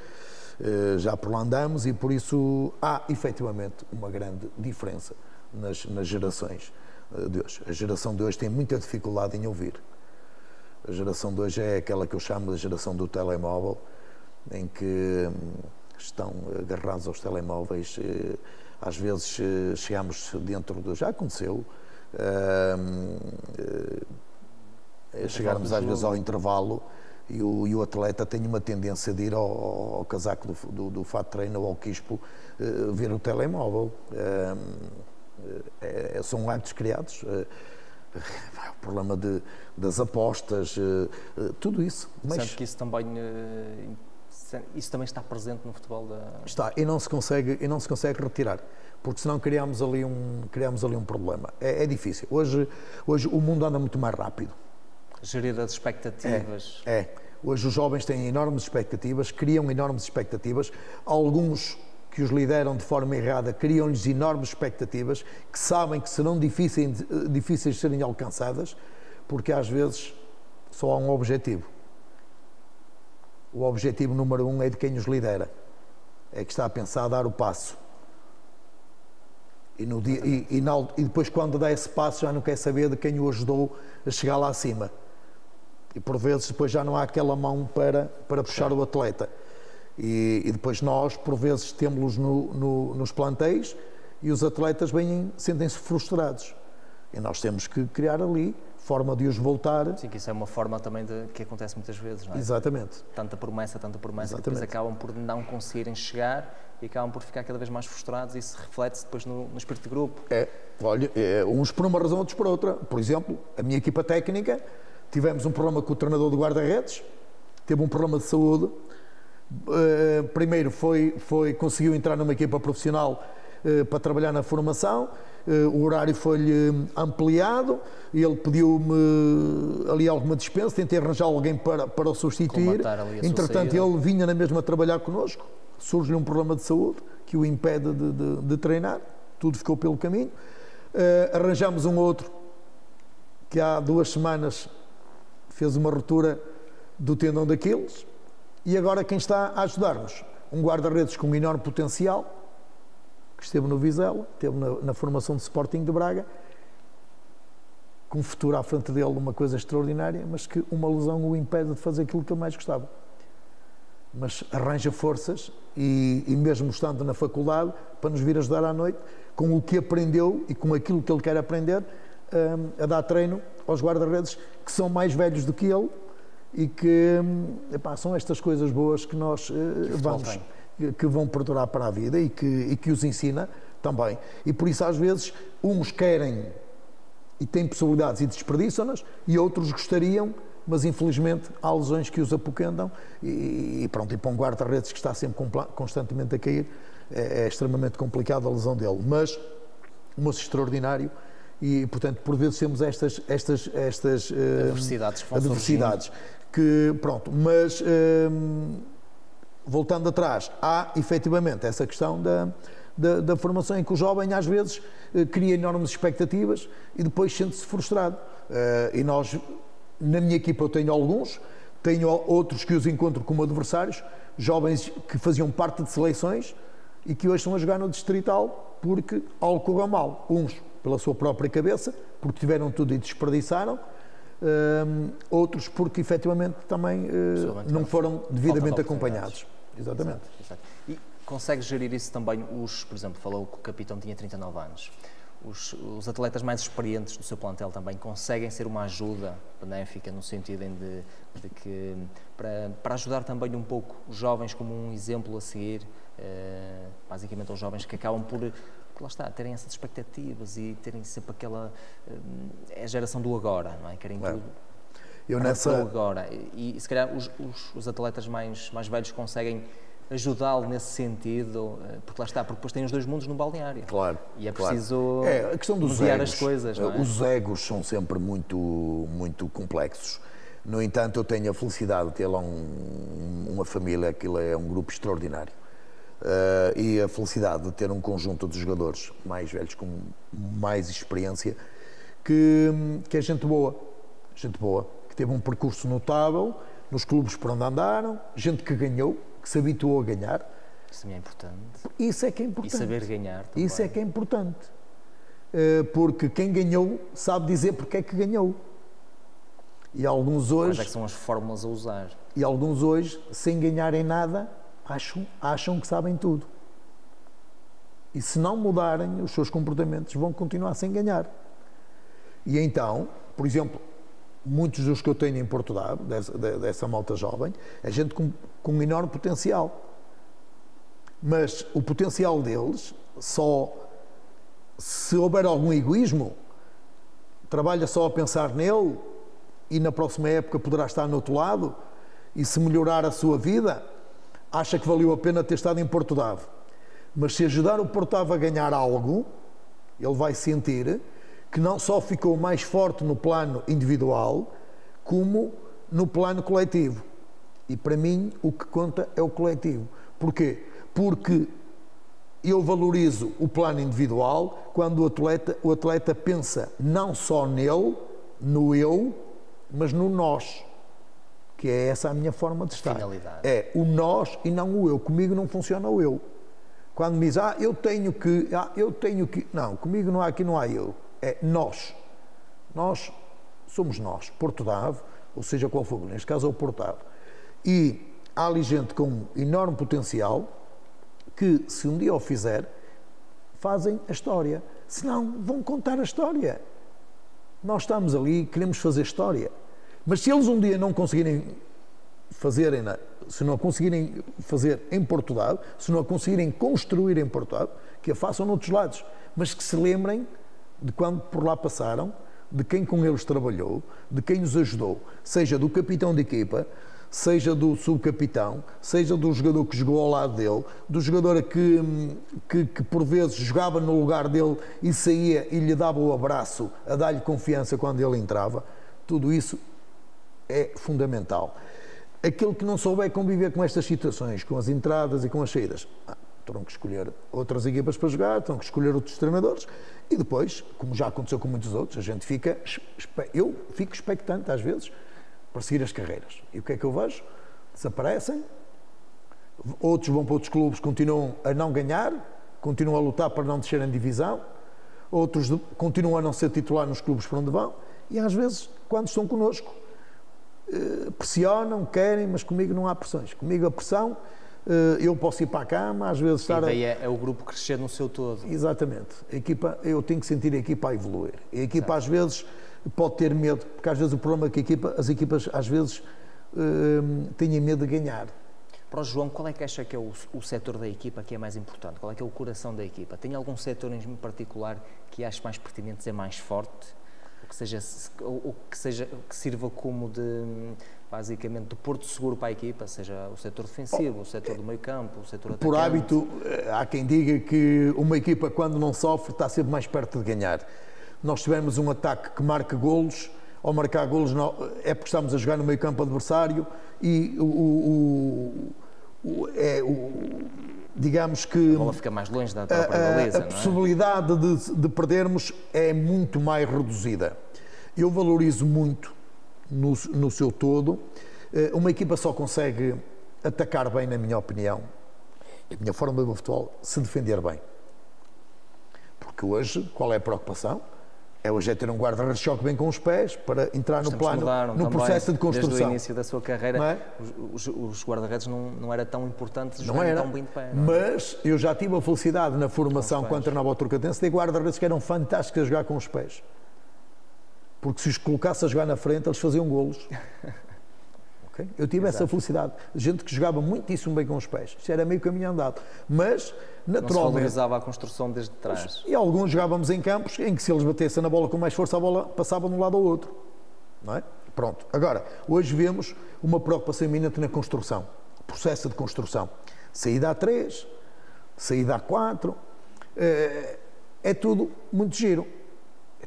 já por lá andamos e por isso há efetivamente uma grande diferença nas gerações de hoje. A geração de hoje tem muita dificuldade em ouvir. A geração de hoje é aquela que eu chamo de geração do telemóvel, em que estão agarrados aos telemóveis. Às vezes chegamos dentro do... Já aconteceu. Chegarmos às vezes ao intervalo e o atleta tem uma tendência de ir ao casaco do fato de treino ou ao quispo ver o telemóvel. São hábitos criados. O problema das apostas, tudo isso. Mas... Sente que isso também está presente no futebol da... Está, e não se consegue retirar, porque senão criamos ali um problema. É difícil. Hoje o mundo anda muito mais rápido. Gerir as expectativas. Hoje os jovens têm enormes expectativas, criam enormes expectativas. Alguns que os lideram de forma errada criam-lhes enormes expectativas que sabem que serão difíceis de serem alcançadas, porque às vezes só há um objetivo. O objetivo número 1 é de quem os lidera, é que está a pensar a dar o passo. E depois, quando dá esse passo, já não quer saber de quem o ajudou a chegar lá acima. E por vezes depois já não há aquela mão para puxar o atleta. E depois nós, por vezes, temos-los nos plantéis e os atletas sentem-se frustrados. E nós temos que criar ali forma de os voltar. Sim, que isso é uma forma também que acontece muitas vezes, não é? Exatamente. Tanta promessa, Exatamente. que depois acabam por não conseguirem chegar e acabam por ficar cada vez mais frustrados, e isso reflete-se depois no espírito de grupo. Olha, uns por uma razão, outros por outra. Por exemplo, a minha equipa técnica, tivemos um problema com o treinador do guarda-redes, teve um problema de saúde. Primeiro conseguiu entrar numa equipa profissional para trabalhar na formação, o horário foi-lhe ampliado, ele pediu-me ali alguma dispensa, tentei arranjar alguém para o substituir. Entretanto, ele vinha na mesma trabalhar connosco, surge-lhe um problema de saúde que o impede de treinar, tudo ficou pelo caminho. Arranjamos um outro que há 2 semanas fez uma ruptura do tendão de Aquiles, e agora quem está a ajudar-nos? Um guarda-redes com um enorme potencial, que esteve no Vizela, esteve na formação de Sporting de Braga, com um futuro à frente dele, uma coisa extraordinária, mas que uma lesão o impede de fazer aquilo que ele mais gostava. Mas arranja forças e mesmo estando na faculdade, para nos vir ajudar à noite, com o que aprendeu e com aquilo que ele quer aprender, a dar treino aos guarda-redes que são mais velhos do que ele e que são estas coisas boas que nós que vão perdurar para a vida e que os ensina também. E por isso, às vezes, uns querem e têm possibilidades e desperdiçam-nas, e outros gostariam, mas infelizmente há lesões que os apoquentam e para um guarda-redes que está sempre constantemente a cair, é extremamente complicado a lesão dele. Mas um moço extraordinário e, portanto, por vezes temos estas adversidades que, mas voltando atrás, há efetivamente essa questão da formação em que o jovem às vezes cria enormes expectativas e depois sente-se frustrado. E nós, na minha equipa, eu tenho alguns, tenho outros que os encontro como adversários, jovens que faziam parte de seleções e que hoje estão a jogar no Distrital porque algo correu mal. Uns pela sua própria cabeça, porque tiveram tudo e desperdiçaram, outros porque efetivamente também não foram devidamente acompanhados. Exatamente. Exato. E consegue gerir isso também por exemplo, falou que o capitão tinha 39 anos. Os atletas mais experientes do seu plantel também conseguem ser uma ajuda benéfica no sentido de que para ajudar também um pouco os jovens como um exemplo a seguir, basicamente aos jovens que acabam por lá está, terem essas expectativas e terem sempre aquela é a geração do agora, não é? Querem tudo do agora, e se calhar os atletas mais velhos conseguem ajudá-lo nesse sentido, porque lá está, porque depois tem os 2 mundos no balneário. Claro. E é preciso a questão dos mediar egos, as coisas, não é? Os egos são sempre muito, muito complexos. No entanto, eu tenho a felicidade de ter lá uma família, aquilo é um grupo extraordinário. E a felicidade de ter um conjunto de jogadores mais velhos, com mais experiência, que é gente boa, que teve um percurso notável nos clubes por onde andaram, gente que ganhou, que se habituou a ganhar. Isso também é importante. Isso é que é importante. E saber ganhar também. Isso é que é importante. Porque quem ganhou sabe dizer porque é que ganhou. E alguns hoje... Quais é que são as fórmulas a usar? E alguns hoje, sem ganharem nada, acham que sabem tudo. E se não mudarem os seus comportamentos, vão continuar sem ganhar. E então, por exemplo, muitos dos que eu tenho em Portugal, dessa malta jovem, é gente com um enorme potencial. Mas o potencial deles, só se houver algum egoísmo, trabalha só a pensar nele e na próxima época poderá estar no outro lado, e se melhorar a sua vida, acha que valeu a pena ter estado em Porto Ave. Mas se ajudar o Porto Ave a ganhar algo, ele vai sentir que não só ficou mais forte no plano individual, como no plano coletivo. E para mim o que conta é o coletivo. Porquê? Porque eu valorizo o plano individual quando o atleta pensa não só nele, no eu, mas no nós, que é essa a minha forma de estar. Finalidade. É o nós e não o eu. Comigo não funciona o eu. Quando me diz, eu tenho que, não, comigo não há aqui, não há eu. É nós. Nós somos nós, Porto Ave, ou seja, qual for, neste caso é o Porto Ave. E há ali gente com enorme potencial que, se um dia o fizer, fazem a história. Se não, vão contar a história. Nós estamos ali, queremos fazer história. Mas se eles um dia não conseguirem se não conseguirem fazer em Porto Ave, se não a conseguirem construir em Porto Ave, que a façam noutros lados, mas que se lembrem de quando por lá passaram, de quem com eles trabalhou, de quem os ajudou, seja do capitão de equipa, seja do subcapitão, seja do jogador que jogou ao lado dele, do jogador que por vezes jogava no lugar dele e saía e lhe dava o abraço a dar-lhe confiança quando ele entrava. Tudo isso é fundamental. Aquele que não souber conviver com estas situações, com as entradas e com as saídas, terão que escolher outras equipas para jogar, terão que escolher outros treinadores e depois, como já aconteceu com muitos outros, eu fico expectante às vezes para seguir as carreiras. E o que é que eu vejo? Desaparecem, outros vão para outros clubes, continuam a não ganhar, continuam a lutar para não descer em divisão, outros continuam a não ser titular nos clubes para onde vão e às vezes, quando estão connosco, pressionam, querem, mas comigo não há pressões. Comigo a pressão, eu posso ir para a cama, às vezes estar... A ideia é o grupo crescer no seu todo. Exatamente. A equipa, eu tenho que sentir a equipa a evoluir. A equipa às vezes pode ter medo, porque às vezes o problema é que as equipas às vezes têm medo de ganhar. Para o João, qual é que acha que é o setor da equipa que é mais importante? Qual é que é o coração da equipa? Tem algum setor em particular que acha mais pertinente ser mais forte? Que sirva como basicamente de porto seguro para a equipa, seja o setor defensivo, o setor do meio campo, o setor atacante. Por hábito, há quem diga que uma equipa quando não sofre está sempre mais perto de ganhar. Nós tivermos um ataque que marca golos, ao marcar golos é porque estamos a jogar no meio campo adversário e digamos que a bola fica mais longe da própria baliza, a possibilidade de perdermos é muito mais reduzida. Eu valorizo muito no seu todo. Uma equipa só consegue atacar bem, na minha opinião, a minha forma de ver o futebol, se defender bem. Porque hoje, qual é a preocupação? Hoje é ter um guarda-redes que choque bem com os pés para entrar no plano, no processo de construção. Desde o início da sua carreira, não é? os guarda-redes não era tão importante não era, tão bem de pé. Mas eu já tive a felicidade na formação quando treinava o Turcatense de guarda-redes que eram fantásticos a jogar com os pés. Porque se os colocasse a jogar na frente, eles faziam golos. Okay? Eu tive essa felicidade. Gente que jogava muitíssimo bem com os pés. Isto era meio caminho andado. Mas, naturalmente... Não se valorizava a construção desde trás. E alguns jogávamos em campos em que se eles batessem na bola com mais força, a bola passava de um lado ao outro. Não é? Pronto. Agora, hoje vemos uma preocupação iminente na construção. Processo de construção. Saída a 3, saída a 4. É tudo muito giro.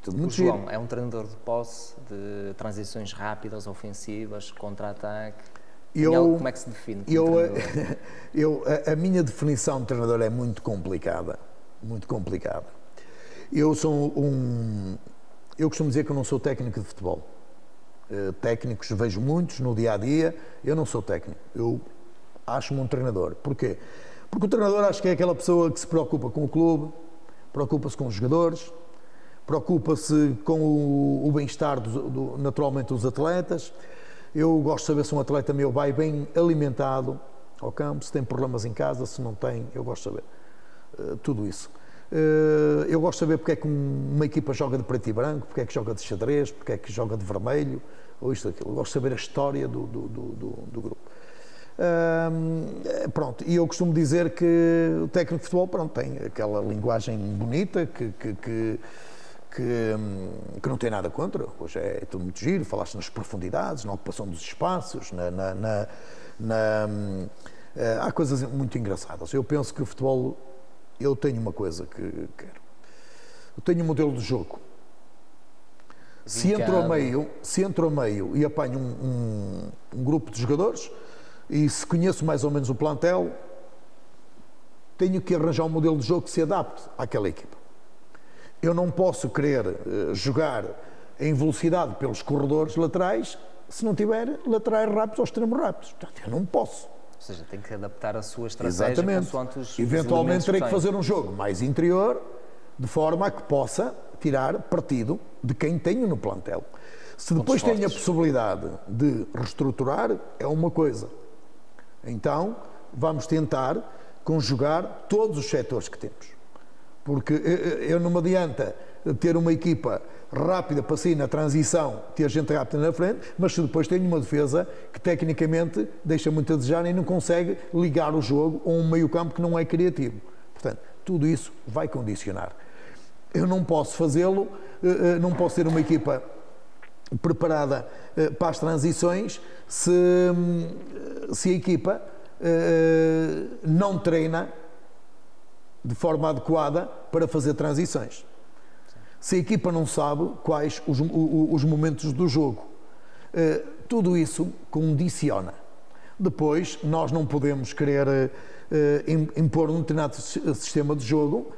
O João é um treinador de posse, de transições rápidas, ofensivas, contra-ataque. Como é que se define? A minha definição de treinador é muito complicada. Muito complicada. Eu costumo dizer que eu não sou técnico de futebol. Técnicos vejo muitos no dia-a-dia. Eu não sou técnico. Eu acho-me um treinador. Porquê? Porque o treinador acho que é aquela pessoa que se preocupa com o clube, preocupa-se com os jogadores, preocupa-se com o bem-estar, naturalmente, dos atletas. Eu gosto de saber se um atleta meu vai bem alimentado ao campo, se tem problemas em casa, se não tem, eu gosto de saber tudo isso. Eu gosto de saber porque é que uma equipa joga de preto e branco, porque é que joga de xadrez, porque é que joga de vermelho, ou isto ou aquilo. Eu gosto de saber a história do grupo. Pronto, e eu costumo dizer que o técnico de futebol, pronto, tem aquela linguagem bonita que não tem nada contra. Hoje é tudo muito giro, falaste nas profundidades, na ocupação dos espaços, há coisas muito engraçadas. Eu penso que o futebol, eu tenho uma coisa que quero. Eu tenho um modelo de jogo. Se entro a meio e apanho um grupo de jogadores e se conheço mais ou menos o plantel, tenho que arranjar um modelo de jogo que se adapte àquela equipa. Eu não posso querer jogar em velocidade pelos corredores laterais se não tiver laterais rápidos ou extremos rápidos. Portanto, eu não posso. Ou seja, tem que adaptar a sua estratégia consoante os Eventualmente terei que tem. fazer um jogo mais interior, de forma a que possa tirar partido de quem tenho no plantel. Se depois tenho a possibilidade de reestruturar, é uma coisa. Então, vamos tentar conjugar todos os setores que temos. Porque eu não me adianta ter uma equipa rápida para sair na transição, ter gente rápida na frente, mas se depois tenho uma defesa que tecnicamente deixa muito a desejar e não consegue ligar o jogo a um meio-campo que não é criativo. Portanto, tudo isso vai condicionar. Eu não posso fazê-lo, não posso ter uma equipa preparada para as transições se a equipa não treina de forma adequada para fazer transições. Se a equipa não sabe quais os momentos do jogo. Tudo isso condiciona. Depois, nós não podemos querer impor um determinado sistema de jogo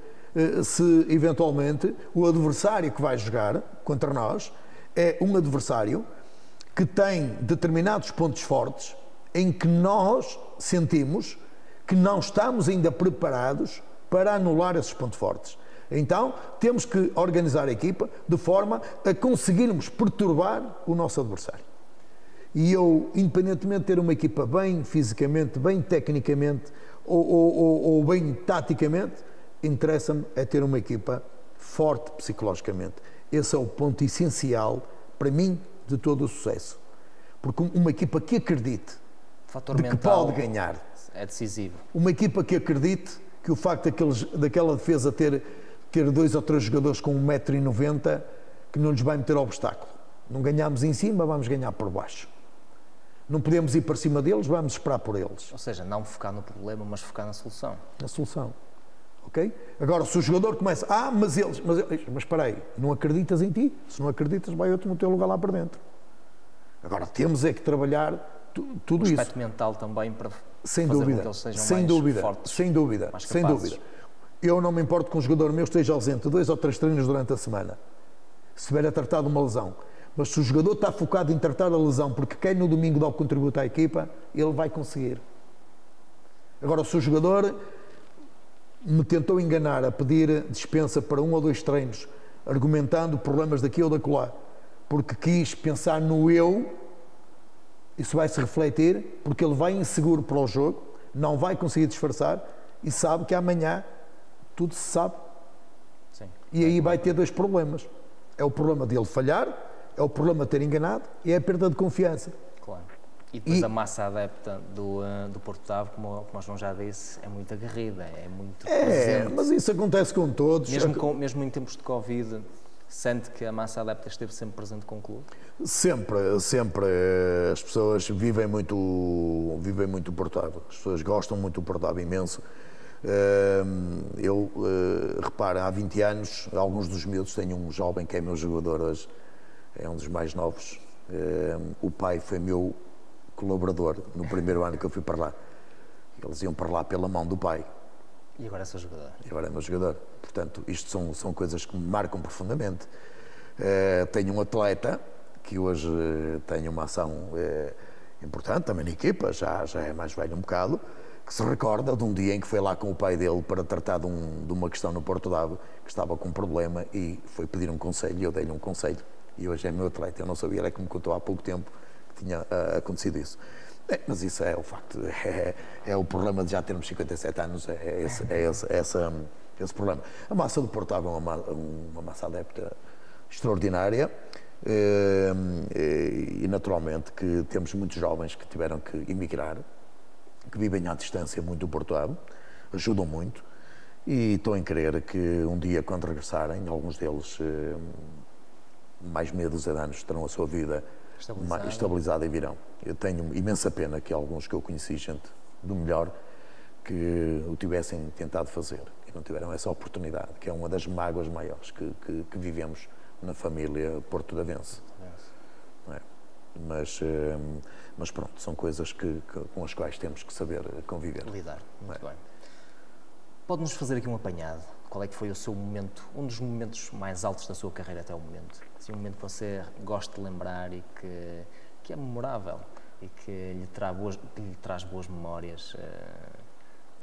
se, eventualmente, o adversário que vai jogar contra nós é um adversário que tem determinados pontos fortes em que nós sentimos que não estamos ainda preparados para anular esses pontos fortes. Então, temos que organizar a equipa de forma a conseguirmos perturbar o nosso adversário. E eu, independentemente de ter uma equipa bem fisicamente, bem tecnicamente ou bem taticamente, interessa-me é ter uma equipa forte psicologicamente. Esse é o ponto essencial, para mim, de todo o sucesso. Porque uma equipa que acredite de que pode ganhar, é decisivo. Uma equipa que acredite que o facto daquela defesa ter 2 ou 3 jogadores com 1,90 m que não lhes vai meter obstáculo. Não ganhamos em cima, vamos ganhar por baixo. Não podemos ir para cima deles, vamos esperar por eles. Ou seja, não focar no problema, mas focar na solução. Na solução. Ok? Agora, se o jogador começa, mas espera aí, não acreditas em ti? Se não acreditas, vai outro no teu lugar lá para dentro. Agora, temos é que trabalhar tudo isso. O aspecto mental também para sem fazer dúvida, com que eles sejam sem mais dúvida, fortes, sem dúvida, mais sem capazes. dúvida. Eu não me importo que um jogador meu esteja ausente 2 ou 3 treinos durante a semana, se estiver a tratar de uma lesão. Mas se o jogador está focado em tratar a lesão porque quer no domingo dar o contributo à equipa, ele vai conseguir. Agora, se o jogador me tentou enganar a pedir dispensa para 1 ou 2 treinos, argumentando problemas daqui ou dacolá, porque quis pensar no eu, isso vai se refletir, porque ele vai inseguro para o jogo, não vai conseguir disfarçar e sabe que amanhã tudo se sabe. Sim. E aí vai ter 2 problemas. É o problema dele falhar, é o problema de ter enganado e é a perda de confiança. Claro. E depois a massa adepta do Porto Ave, como o João já disse, é muito aguerrida, é muito presente. Mas isso acontece com todos. Mesmo em tempos de Covid, sente que a massa adepta esteve sempre presente com o clube? Sempre, sempre. As pessoas vivem muito o Porto Ave. As pessoas gostam muito do Porto Ave imenso. Repara, há 20 anos, alguns dos miúdos, tenho um jovem que é meu jogador hoje, é um dos mais novos. O pai foi meu colaborador no primeiro ano que eu fui para lá. Eles iam para lá pela mão do pai. E agora é seu jogador. E agora é meu jogador. Portanto, isto são coisas que me marcam profundamente. Tenho um atleta que hoje tem uma ação importante também na equipa, já é mais velho um bocado, que se recorda de um dia em que foi lá com o pai dele para tratar de uma questão no Porto Ave, que estava com um problema e foi pedir um conselho e eu dei-lhe um conselho. E hoje é meu atleta. Eu não sabia, ele é que me contou há pouco tempo que tinha acontecido isso. Mas isso é o facto, é o problema de já termos 57 anos, esse problema. A massa do Porto Ave é uma massa adepta extraordinária e naturalmente que temos muitos jovens que tiveram que emigrar, que vivem à distância muito do Porto Ave, ajudam muito e estou em crer que um dia quando regressarem, alguns deles mais meia dúzia de anos terão a sua vida estabilizada e virão. Eu tenho imensa pena que alguns que eu conheci, gente do melhor, que o tivessem tentado fazer e não tiveram essa oportunidade, que é uma das mágoas maiores que vivemos na família porto-avense. Não é? Mas pronto, são coisas com as quais temos que saber conviver. Lidar, muito bem. Pode-nos fazer aqui um apanhado qual é que foi o seu momento, um dos momentos mais altos da sua carreira até o momento? Assim, um momento que você gosta de lembrar e que é memorável e que lhe traz boas memórias.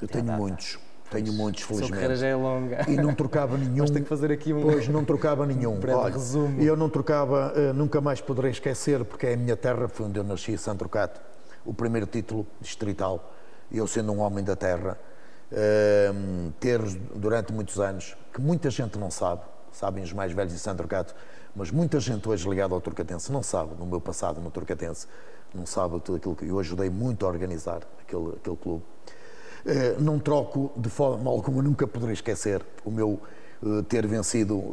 Eu tenho muitos, felizmente. A sua carreira já é longa. E não trocava nenhum. Mas tenho que fazer aqui Pois, não trocava nenhum. Olha, resumo. Eu não trocava, nunca mais poderei esquecer, porque é a minha terra, foi onde eu nasci, Santo Trocato, o primeiro título distrital. Eu, sendo um homem da terra, ter durante muitos anos, que muita gente não sabe, sabem os mais velhos de Santo Trocato, mas muita gente hoje ligada ao Turcatense não sabe, no meu passado no Turcatense, não sabe tudo aquilo que eu ajudei muito a organizar, aquele clube. Não troco de forma alguma, nunca poderei esquecer o meu ter vencido,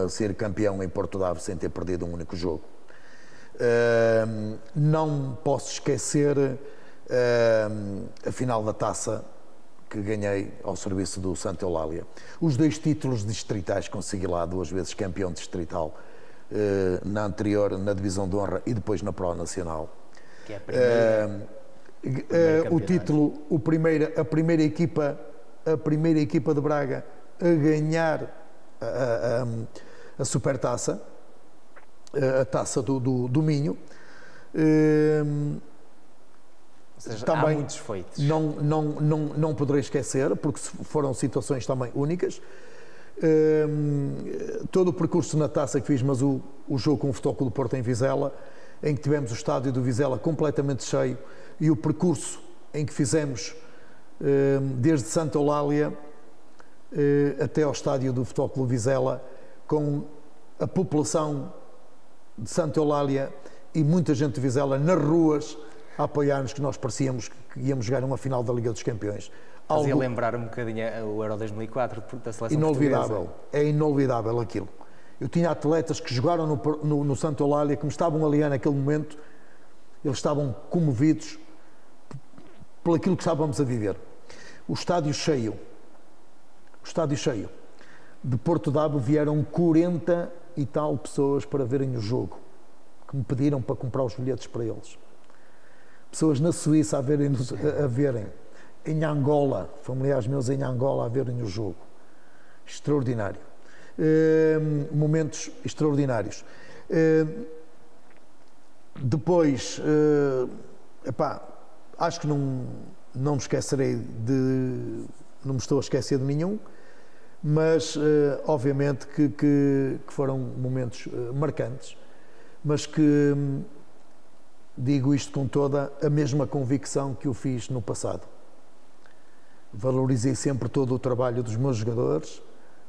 ser campeão em Porto Daves sem ter perdido um único jogo. Não posso esquecer a final da taça que ganhei ao serviço do Santa Eulália. Os 2 títulos distritais consegui lá, 2 vezes campeão distrital, na anterior, na divisão de honra e depois na Pro Nacional. Que é a o título, a primeira equipa de Braga a ganhar a Supertaça, a taça do Minho. Ou seja, também há muitos feitos. Não poderei esquecer, porque foram situações também únicas. Todo o percurso na taça que fiz, mas o jogo com o Futebol Clube do Porto em Vizela, em que tivemos o estádio do Vizela completamente cheio, e o percurso em que fizemos desde Santa Eulália até ao estádio do Futebol Clube Vizela, com a população de Santa Eulália e muita gente de Vizela nas ruas a apoiar-nos, que nós parecíamos que íamos jogar uma final da Liga dos Campeões. Fazia lembrar um bocadinho o Euro 2004 da seleção inolvidável, portuguesa. É inolvidável aquilo. Eu tinha atletas que jogaram no Santa Eulália, que me estavam ali naquele momento, eles estavam comovidos por aquilo que estávamos a viver. O estádio cheio. De Porto Daves vieram 40 e tal pessoas para verem o jogo, que me pediram para comprar os bilhetes para eles. Pessoas na Suíça a verem. Em Angola, familiares meus em Angola a verem o jogo. Extraordinário. Momentos extraordinários. Depois, acho que não me esquecerei não me estou a esquecer de nenhum, mas obviamente que foram momentos marcantes, mas que digo isto com toda a mesma convicção que eu fiz no passado. Valorizei sempre todo o trabalho dos meus jogadores,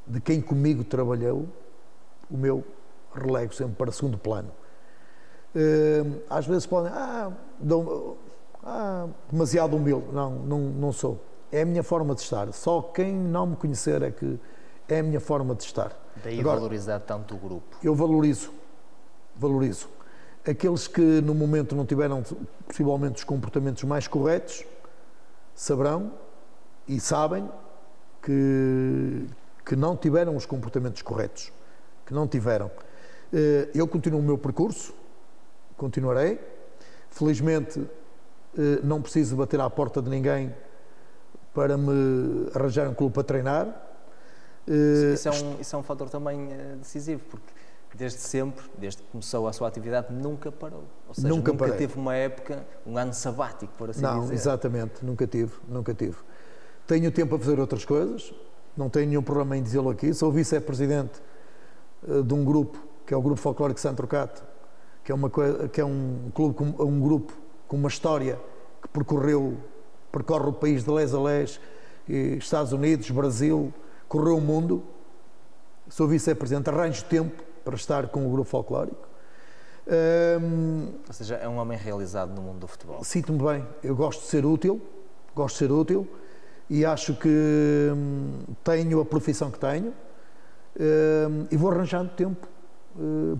de quem comigo trabalhou, o meu relego sempre para segundo plano. Às vezes podem, demasiado humilde. Não sou. É a minha forma de estar. Só quem não me conhecer é que é a minha forma de estar. Daí agora, valorizar tanto o grupo. Eu valorizo. Aqueles que no momento não tiveram possivelmente os comportamentos mais corretos, saberão e sabem que não tiveram os comportamentos corretos, que não tiveram. Eu continuo o meu percurso, continuarei. Felizmente não preciso bater à porta de ninguém para me arranjar um clube para treinar. Isso é um fator também decisivo, porque desde sempre, desde que começou a sua atividade, nunca parou. Ou seja, nunca teve uma época, um ano sabático, por assim dizer. Não, exatamente, nunca tive. Tenho tempo a fazer outras coisas, não tenho nenhum problema em dizê-lo aqui. Sou vice-presidente de um grupo, que é o Grupo Folclórico Santo Trocato, que é um grupo com uma história que percorre o país de les a les, Estados Unidos, Brasil, correu o mundo. Sou vice-presidente, arranjo tempo para estar com o Grupo Folclórico. Ou seja, é um homem realizado no mundo do futebol. Sinto-me bem, eu gosto de ser útil e acho que tenho a profissão que tenho e vou arranjando tempo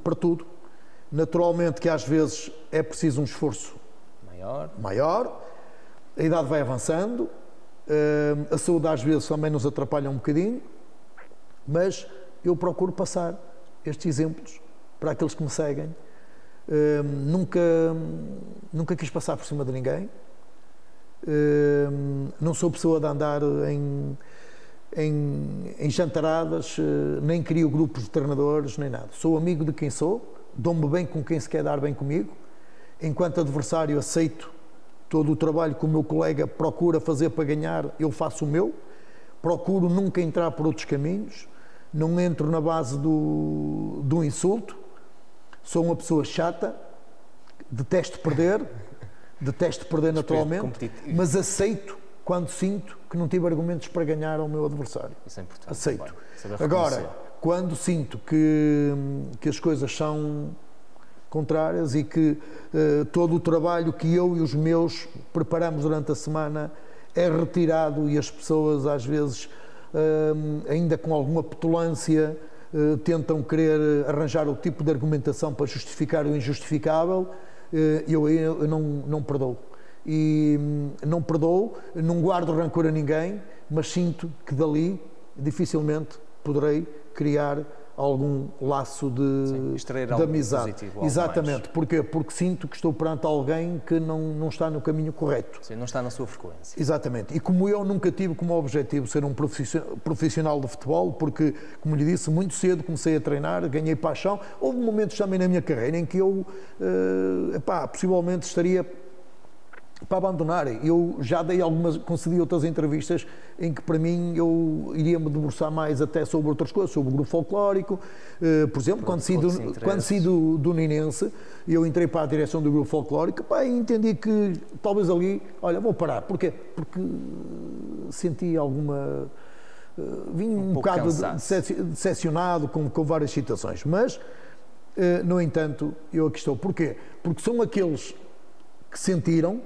para tudo. Naturalmente que às vezes é preciso um esforço maior, a idade vai avançando, a saúde às vezes também nos atrapalha um bocadinho, mas eu procuro passar estes exemplos para aqueles que me seguem. Nunca quis passar por cima de ninguém. Não sou pessoa de andar em jantaradas, nem crio grupos de treinadores, nem nada. Sou amigo de quem sou, dou-me bem com quem se quer dar bem comigo. Enquanto adversário, aceito todo o trabalho que o meu colega procura fazer para ganhar, eu faço o meu. Procuro nunca entrar por outros caminhos, não entro na base do insulto. Sou uma pessoa chata, detesto perder naturalmente, mas aceito quando sinto que não tive argumentos para ganhar ao meu adversário. Isso é importante. Aceito. Agora, quando sinto que as coisas são contrárias e que todo o trabalho que eu e os meus preparamos durante a semana é retirado e as pessoas às vezes, ainda com alguma petulância, tentam querer arranjar o tipo de argumentação para justificar o injustificável, eu não perdoo. E não perdoo, não guardo rancor a ninguém, mas sinto que dali dificilmente poderei criar algum laço de amizade. Positivo, exatamente. Porquê? Porque sinto que estou perante alguém que não está no caminho correto. Sim, não está na sua frequência. Exatamente. E como eu nunca tive como objetivo ser um profissional de futebol, porque, como lhe disse, muito cedo comecei a treinar, ganhei paixão. Houve momentos também na minha carreira em que eu, possivelmente estaria para abandonar. Eu já concedi outras entrevistas em que para mim eu iria me debruçar mais até sobre outras coisas, sobre o grupo folclórico, por exemplo, quando saí do Ninense, eu entrei para a direção do grupo folclórico, e entendi que talvez ali, olha, vou parar. Porquê? Porque senti alguma... vim um bocado decepcionado com várias situações, mas, no entanto, eu aqui estou. Porquê? Porque são aqueles que sentiram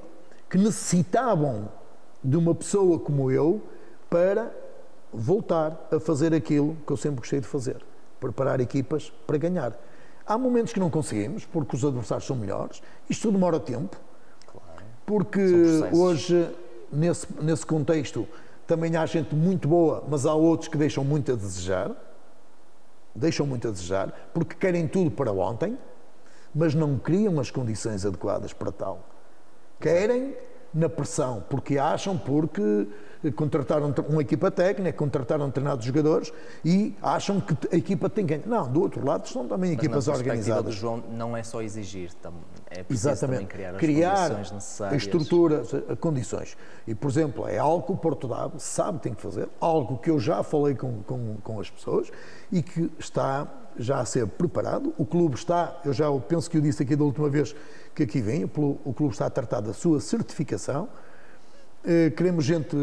que necessitavam de uma pessoa como eu para voltar a fazer aquilo que eu sempre gostei de fazer, preparar equipas para ganhar. Há momentos que não conseguimos, porque os adversários são melhores, isto demora tempo, claro. Porque hoje, nesse contexto, também há gente muito boa, mas há outros que deixam muito a desejar, porque querem tudo para ontem, mas não criam as condições adequadas para tal. Querem na pressão, porque contrataram uma equipa técnica, contrataram treinados jogadores e acham que a equipa tem que ganhar. Não, do outro lado estão também equipas organizadas. Do João não é só exigir, é preciso também criar as condições necessárias. A estrutura, as condições. E, por exemplo, é algo que o Porto Dave sabe que tem que fazer, algo que eu já falei com as pessoas e que está já a ser preparado. O clube está, eu penso que eu disse aqui da última vez que aqui vem, o clube está a tratar da sua certificação. Queremos gente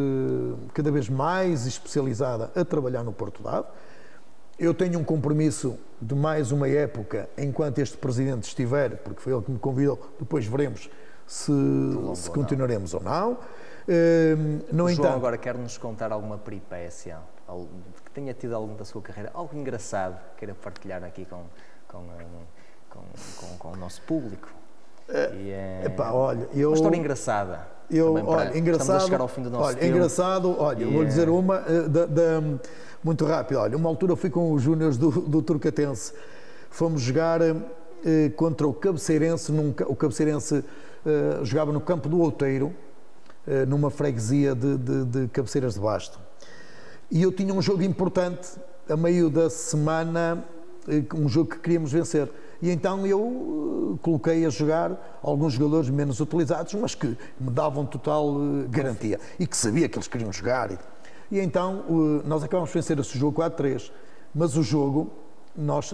cada vez mais especializada a trabalhar no Porto Dave. Eu tenho um compromisso de mais uma época enquanto este presidente estiver, porque foi ele que me convidou, depois veremos se continuaremos ou não. No entanto, João agora quer-nos contar alguma peripécia, que tenha tido ao longo da sua carreira, algo engraçado que queira partilhar aqui com o nosso público. Olha, uma história engraçada. Estamos a chegar ao fim do nosso tempo. Engraçado, olha, vou dizer uma muito rápido. Olha, uma altura fui com os júniores do Turcatense, fomos jogar contra o Cabeceirense, o Cabeceirense jogava no campo do Outeiro, numa freguesia de Cabeceiras de Basto. E eu tinha um jogo importante a meio da semana, um jogo que queríamos vencer. E então eu coloquei a jogar alguns jogadores menos utilizados, mas que me davam total garantia e que sabia que eles queriam jogar. E então nós acabámos de vencer esse jogo 4-3, mas o jogo nós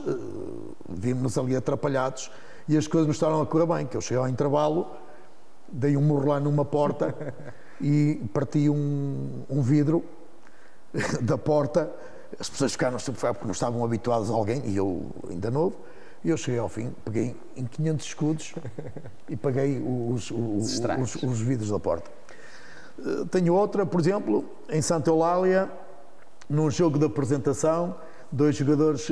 vimos-nos ali atrapalhados e as coisas não estavam a correr bem, que eu cheguei ao intervalo, dei um murro lá numa porta e parti um vidro da porta. As pessoas ficaram estupefatas porque não estavam habituadas a alguém, e eu ainda novo. E eu cheguei ao fim, peguei em 500 escudos e paguei os vidros da porta. Tenho outra, por exemplo, em Santa Eulália, num jogo de apresentação, 2 jogadores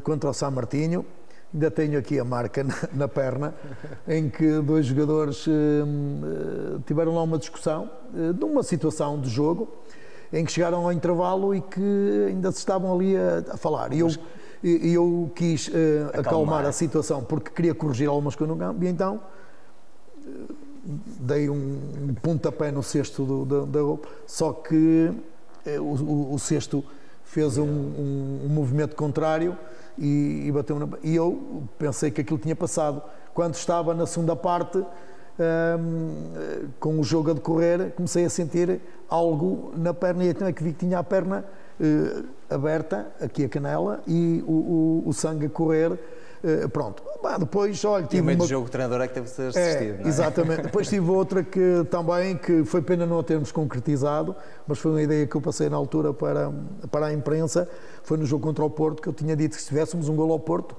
contra o São Martinho. Ainda tenho aqui a marca na perna, em que 2 jogadores tiveram lá uma discussão de uma situação de jogo, em que chegaram ao intervalo e que ainda se estavam ali a falar. E eu quis acalmar a situação, porque queria corrigir algumas coisas no campo, e então dei um pontapé no cesto da roupa. Só que o cesto fez um movimento contrário e bateu na... E eu pensei que aquilo tinha passado. Quando estava na segunda parte, com o jogo a decorrer, comecei a sentir algo na perna e então é que vi que tinha a perna aberta, aqui a canela, e o sangue a correr. Pronto. Depois, olha, tive meio de jogo o treinador é que teve de ser assistido, não é? Exatamente. Depois tive outra que também, que foi pena não a termos concretizado, mas foi uma ideia que eu passei na altura para a imprensa, foi no jogo contra o Porto, que eu tinha dito que se tivéssemos um golo ao Porto,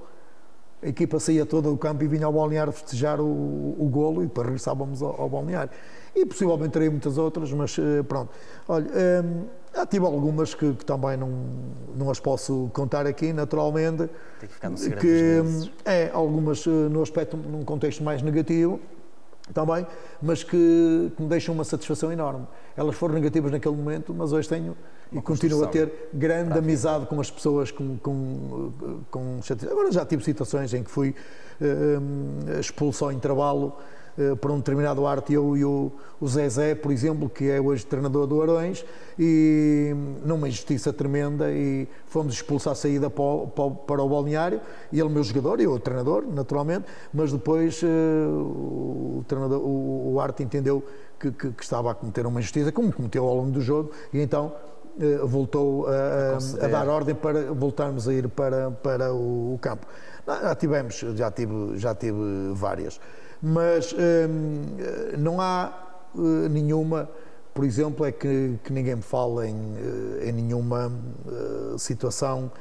a equipa saía toda do campo e vinha ao balneário festejar o golo e depois regressávamos ao balneário. E possivelmente terei muitas outras, mas pronto. Olha, tive algumas que também não as posso contar aqui, naturalmente. Tem que ficar no segredo dos deuses. Algumas no aspecto, num contexto mais negativo, também, mas que me deixam uma satisfação enorme. Elas foram negativas naquele momento, mas hoje tenho e continuo a ter grande amizade com as pessoas com Agora já tive situações em que fui expulso ao intervalo para um determinado arte, eu e o Zezé, por exemplo, que é hoje treinador do Arões, e numa injustiça tremenda, e fomos expulsos à saída para o balneário, e ele meu jogador, e eu o treinador, naturalmente, mas depois o Arte entendeu que estava a cometer uma injustiça, como cometeu ao longo do jogo, e então voltou a dar ordem para voltarmos a ir para o campo. Já tive várias. Mas não há nenhuma, por exemplo, é que ninguém me fala em nenhuma situação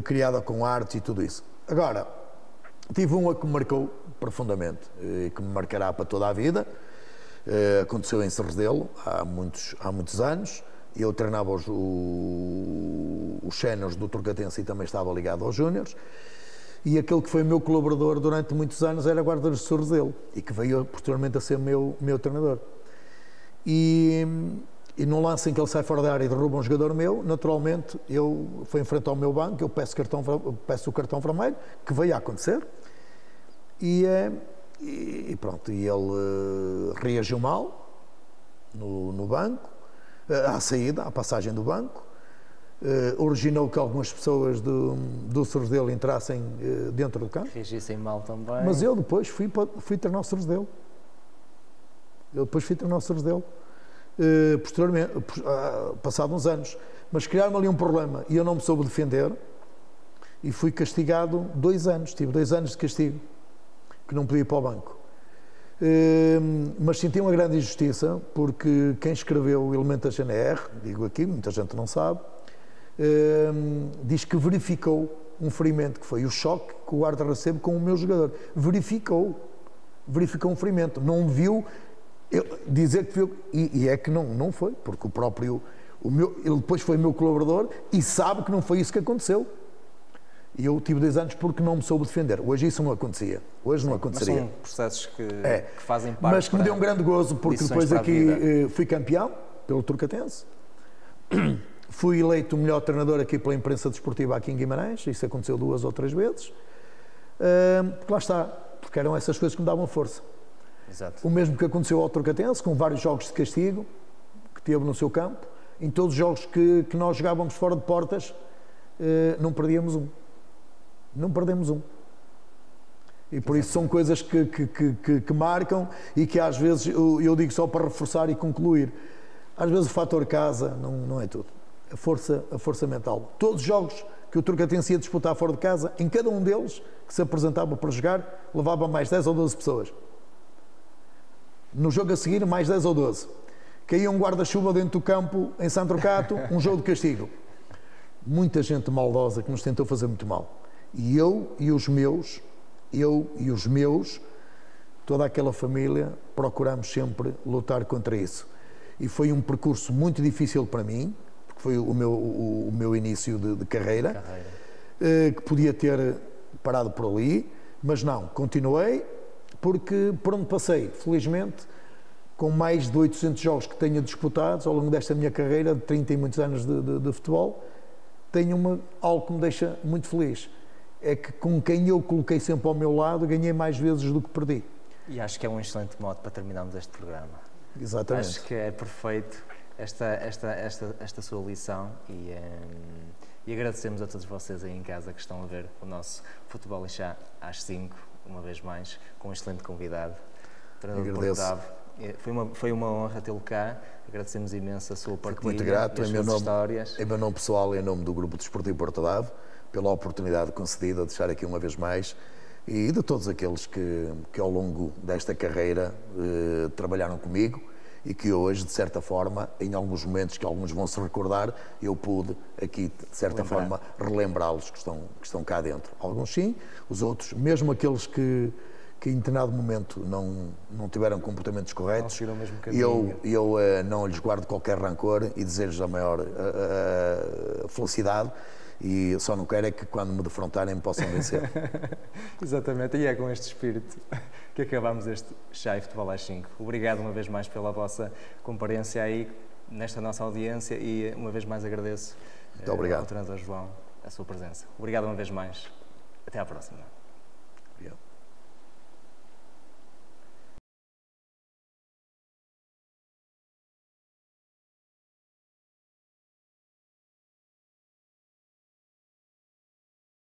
criada com arte e tudo isso. Agora, tive uma que me marcou profundamente e que me marcará para toda a vida. Aconteceu em Serredelo há muitos anos. Eu treinava os séniores do Turcatense e também estava ligado aos júniores. E aquele que foi meu colaborador durante muitos anos era guarda-redes de Serredelo e que veio posteriormente a ser meu treinador. E num lance em que ele sai fora da área e derruba um jogador meu, naturalmente eu fui em frente ao meu banco, eu peço o cartão vermelho, que veio a acontecer, e pronto, e ele reagiu mal no banco, à saída, à passagem do banco. Originou que algumas pessoas do Serredelo entrassem dentro do campo. Reagissem mal também. Mas eu depois fui treinar o Serredelo. Posteriormente, passado uns anos. Mas criaram ali um problema e eu não me soube defender e fui castigado 2 anos. Tive 2 anos de castigo, que não podia ir para o banco. Mas senti uma grande injustiça, porque quem escreveu o elemento da GNR, digo aqui, muita gente não sabe, diz que verificou um ferimento, que foi o choque que o guarda recebe com o meu jogador. Verificou um ferimento, não viu, dizer que viu, e é que não foi, porque ele depois foi meu colaborador e sabe que não foi isso que aconteceu. E eu tive 2 anos porque não me soube defender. Hoje isso não acontecia. Hoje não aconteceria. Mas são processos que fazem parte. Mas que me deu um grande gozo, porque depois aqui fui campeão pelo Turcatense. Fui eleito o melhor treinador aqui pela imprensa desportiva aqui em Guimarães. Isso aconteceu 2 ou 3 vezes. Porque lá está. Porque eram essas coisas que me davam força. Exato. O mesmo que aconteceu ao Turcatense, com vários jogos de castigo que teve no seu campo. Em todos os jogos que nós jogávamos fora de portas, não perdíamos um. Não perdemos um. E por isso são coisas que marcam e que às vezes, eu digo só para reforçar e concluir, às vezes o fator casa não é tudo. A força mental. Todos os jogos que o Turcatense ia disputar fora de casa, em cada um deles que se apresentava para jogar, levava mais 10 ou 12 pessoas. No jogo a seguir, mais 10 ou 12. Caía um guarda-chuva dentro do campo, em São Trocato, um jogo de castigo. Muita gente maldosa que nos tentou fazer muito mal. E eu e os meus, toda aquela família, procuramos sempre lutar contra isso. E foi um percurso muito difícil para mim, porque foi o meu início de carreira, que podia ter parado por ali, mas não, continuei, porque por onde passei, felizmente, com mais de 800 jogos que tenho disputados ao longo desta minha carreira, de 30 e muitos anos de futebol, tenho algo que me deixa muito feliz. É que com quem eu coloquei sempre ao meu lado, ganhei mais vezes do que perdi. E acho que é um excelente modo para terminarmos este programa. Exatamente. Acho que é perfeito. esta sua lição e agradecemos a todos vocês aí em casa que estão a ver o nosso Futebol e Chá às 5, uma vez mais, com um excelente convidado, o treinador Porto Ave. Foi uma honra tê-lo cá, agradecemos imenso a sua partilha. Fico muito grato, em meu nome pessoal e em nome do Grupo Desportivo Porto Ave, pela oportunidade concedida de estar aqui uma vez mais e de todos aqueles que ao longo desta carreira trabalharam comigo e que hoje, de certa forma, em alguns momentos que alguns vão se recordar, eu pude aqui, de certa forma, relembrá-los que estão cá dentro. Alguns sim, os outros, mesmo aqueles que em determinado momento não tiveram comportamentos corretos, eu não lhes guardo qualquer rancor e desejo a maior felicidade. E só não quero é que quando me defrontarem me possam vencer. Exatamente, e é com este espírito que acabamos este Chá e Futebol às 5. Obrigado uma vez mais pela vossa comparência aí nesta nossa audiência e uma vez mais agradeço ao treinador João a sua presença. Obrigado uma vez mais. Até à próxima. Obrigado.